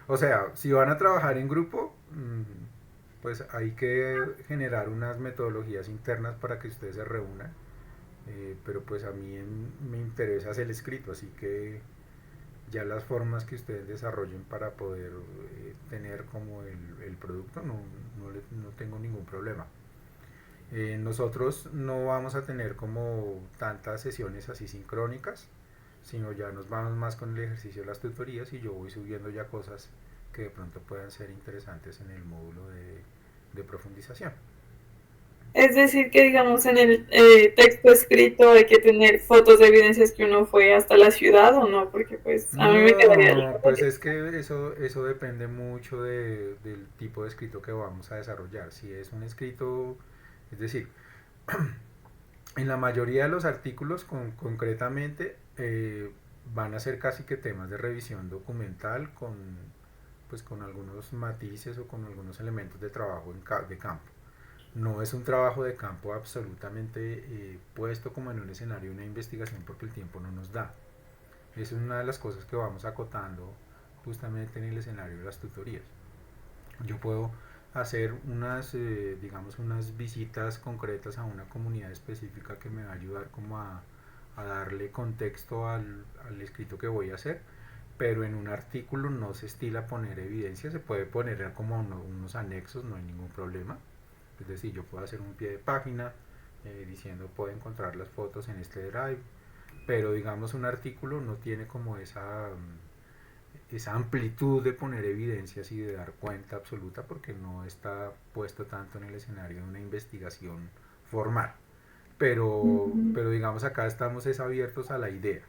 o sea, si van a trabajar en grupo, pues hay que generar unas metodologías internas para que ustedes se reúnan, pero pues a mí me interesa hacer el escrito, así que ya las formas que ustedes desarrollen para poder tener como el producto, no tengo ningún problema. Nosotros no vamos a tener como tantas sesiones así sincrónicas, sino ya nos vamos más con el ejercicio de las tutorías y yo voy subiendo ya cosas que de pronto puedan ser interesantes en el módulo de profundización. Es decir, que digamos en el texto escrito hay que tener fotos de evidencias que uno fue hasta la ciudad o no, porque pues a mí me quedaría... No, pues es que eso depende mucho del tipo de escrito que vamos a desarrollar. Si es un escrito, es decir, en la mayoría de los artículos concretamente van a ser casi que temas de revisión documental con algunos matices o con algunos elementos de trabajo de campo. No es un trabajo de campo absolutamente puesto como en un escenario de una investigación porque el tiempo no nos da. Es una de las cosas que vamos acotando justamente en el escenario de las tutorías. Yo puedo hacer unas visitas concretas a una comunidad específica que me va a ayudar como a darle contexto al escrito que voy a hacer, pero en un artículo no se estila poner evidencia, se puede poner como unos anexos, no hay ningún problema. Es decir, yo puedo hacer un pie de página diciendo puedo encontrar las fotos en este drive, pero digamos un artículo no tiene como esa amplitud de poner evidencias y de dar cuenta absoluta porque no está puesto tanto en el escenario de una investigación formal. Pero digamos acá estamos abiertos a la idea.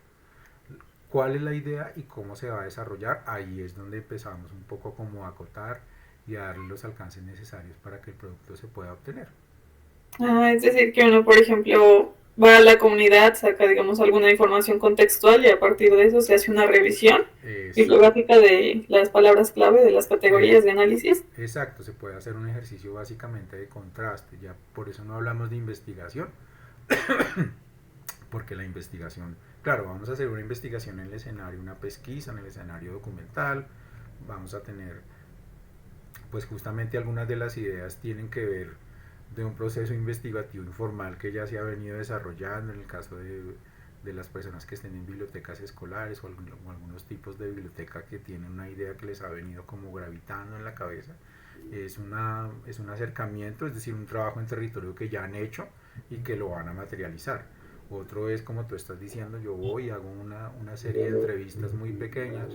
¿Cuál es la idea y cómo se va a desarrollar? Ahí es donde empezamos un poco como a acotar y a darle los alcances necesarios para que el producto se pueda obtener. Es decir, que uno, por ejemplo, va a la comunidad, saca, digamos, alguna información contextual y a partir de eso se hace una revisión bibliográfica de las palabras clave, de las categorías de análisis. Exacto, se puede hacer un ejercicio básicamente de contraste, ya por eso no hablamos de investigación, porque la investigación, claro, vamos a hacer una investigación en el escenario, una pesquisa en el escenario documental, vamos a tener, pues justamente algunas de las ideas tienen que ver de un proceso investigativo informal que ya se ha venido desarrollando en el caso de las personas que estén en bibliotecas escolares o algunos tipos de biblioteca que tienen una idea que les ha venido como gravitando en la cabeza. Es un acercamiento, es decir, un trabajo en territorio que ya han hecho y que lo van a materializar. Otro es, como tú estás diciendo, yo voy y hago una serie de entrevistas muy pequeñas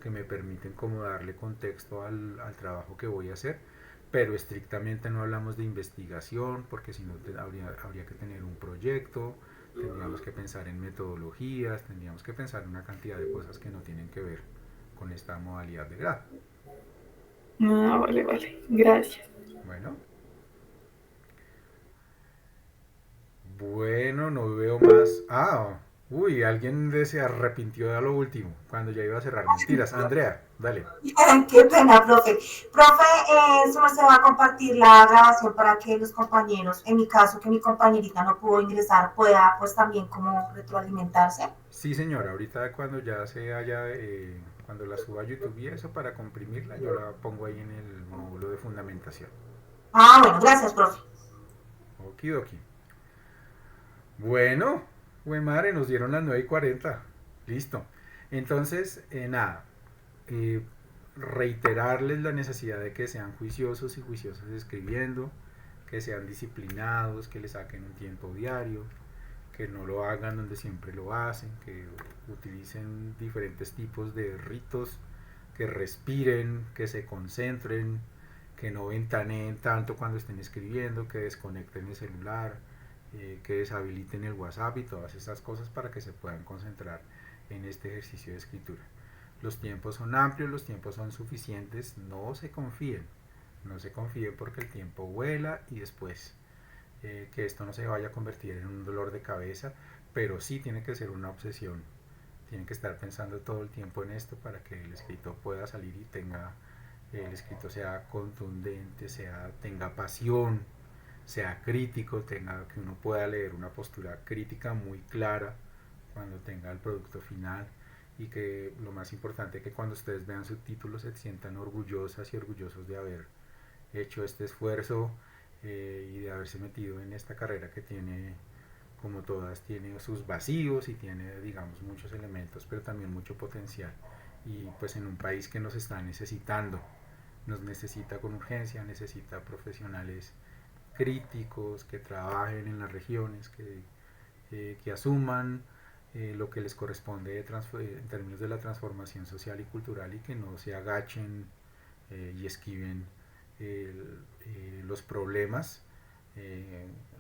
que me permiten como darle contexto al trabajo que voy a hacer, pero estrictamente no hablamos de investigación, porque si no habría que tener un proyecto, tendríamos que pensar en metodologías, tendríamos que pensar en una cantidad de cosas que no tienen que ver con esta modalidad de grado. Ah, vale, gracias. Bueno, no veo más. Alguien se arrepintió de lo último, cuando ya iba a cerrar. Mentiras, Andrea, dale. Qué pena, profe. Profe, se va a compartir la grabación para que los compañeros, en mi caso que mi compañerita no pudo ingresar, pueda pues también como retroalimentarse. Sí, señora, ahorita cuando ya se haya, cuando la suba a YouTube y eso, para comprimirla, yo la pongo ahí en el módulo de fundamentación. Bueno, gracias, profe. Okidoki. Bueno, madre, nos dieron las 9:40. Listo. Entonces, nada. Reiterarles la necesidad de que sean juiciosos y juiciosas escribiendo, que sean disciplinados, que le saquen un tiempo diario, que no lo hagan donde siempre lo hacen, que utilicen diferentes tipos de ritos, que respiren, que se concentren, que no ventaneen tanto cuando estén escribiendo, que desconecten el celular, que deshabiliten el WhatsApp y todas esas cosas para que se puedan concentrar en este ejercicio de escritura. Los tiempos son amplios, los tiempos son suficientes, no se confíen porque el tiempo vuela y después que esto no se vaya a convertir en un dolor de cabeza, pero sí tiene que ser una obsesión, tienen que estar pensando todo el tiempo en esto para que el escrito pueda salir y el escrito sea contundente, tenga pasión, sea crítico, que uno pueda leer una postura crítica muy clara cuando tenga el producto final, y que lo más importante, que cuando ustedes vean su título se sientan orgullosas y orgullosos de haber hecho este esfuerzo y de haberse metido en esta carrera que tiene, como todas, tiene sus vacíos y tiene, digamos, muchos elementos, pero también mucho potencial, y pues en un país que nos está necesitando, nos necesita con urgencia, necesita profesionales críticos que trabajen en las regiones, que asuman lo que les corresponde en términos de la transformación social y cultural, y que no se agachen y esquiven los problemas,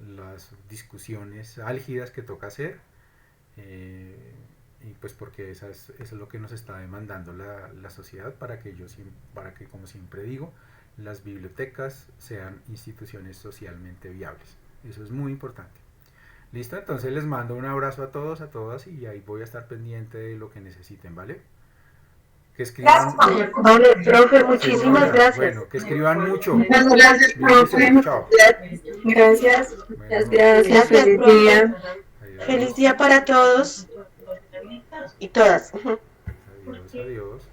las discusiones álgidas que toca hacer, y pues porque eso es lo que nos está demandando la sociedad, para que como siempre digo, las bibliotecas sean instituciones socialmente viables. Eso es muy importante. Listo, entonces les mando un abrazo a todos, a todas, y ahí voy a estar pendiente de lo que necesiten, ¿vale? Que escriban. Vale, profe, muchísimas gracias. Bueno, que escriban mucho. Gracias, profe. Chao. Gracias. Muchas gracias. Feliz día. Feliz día para todos y todas. Adiós, adiós.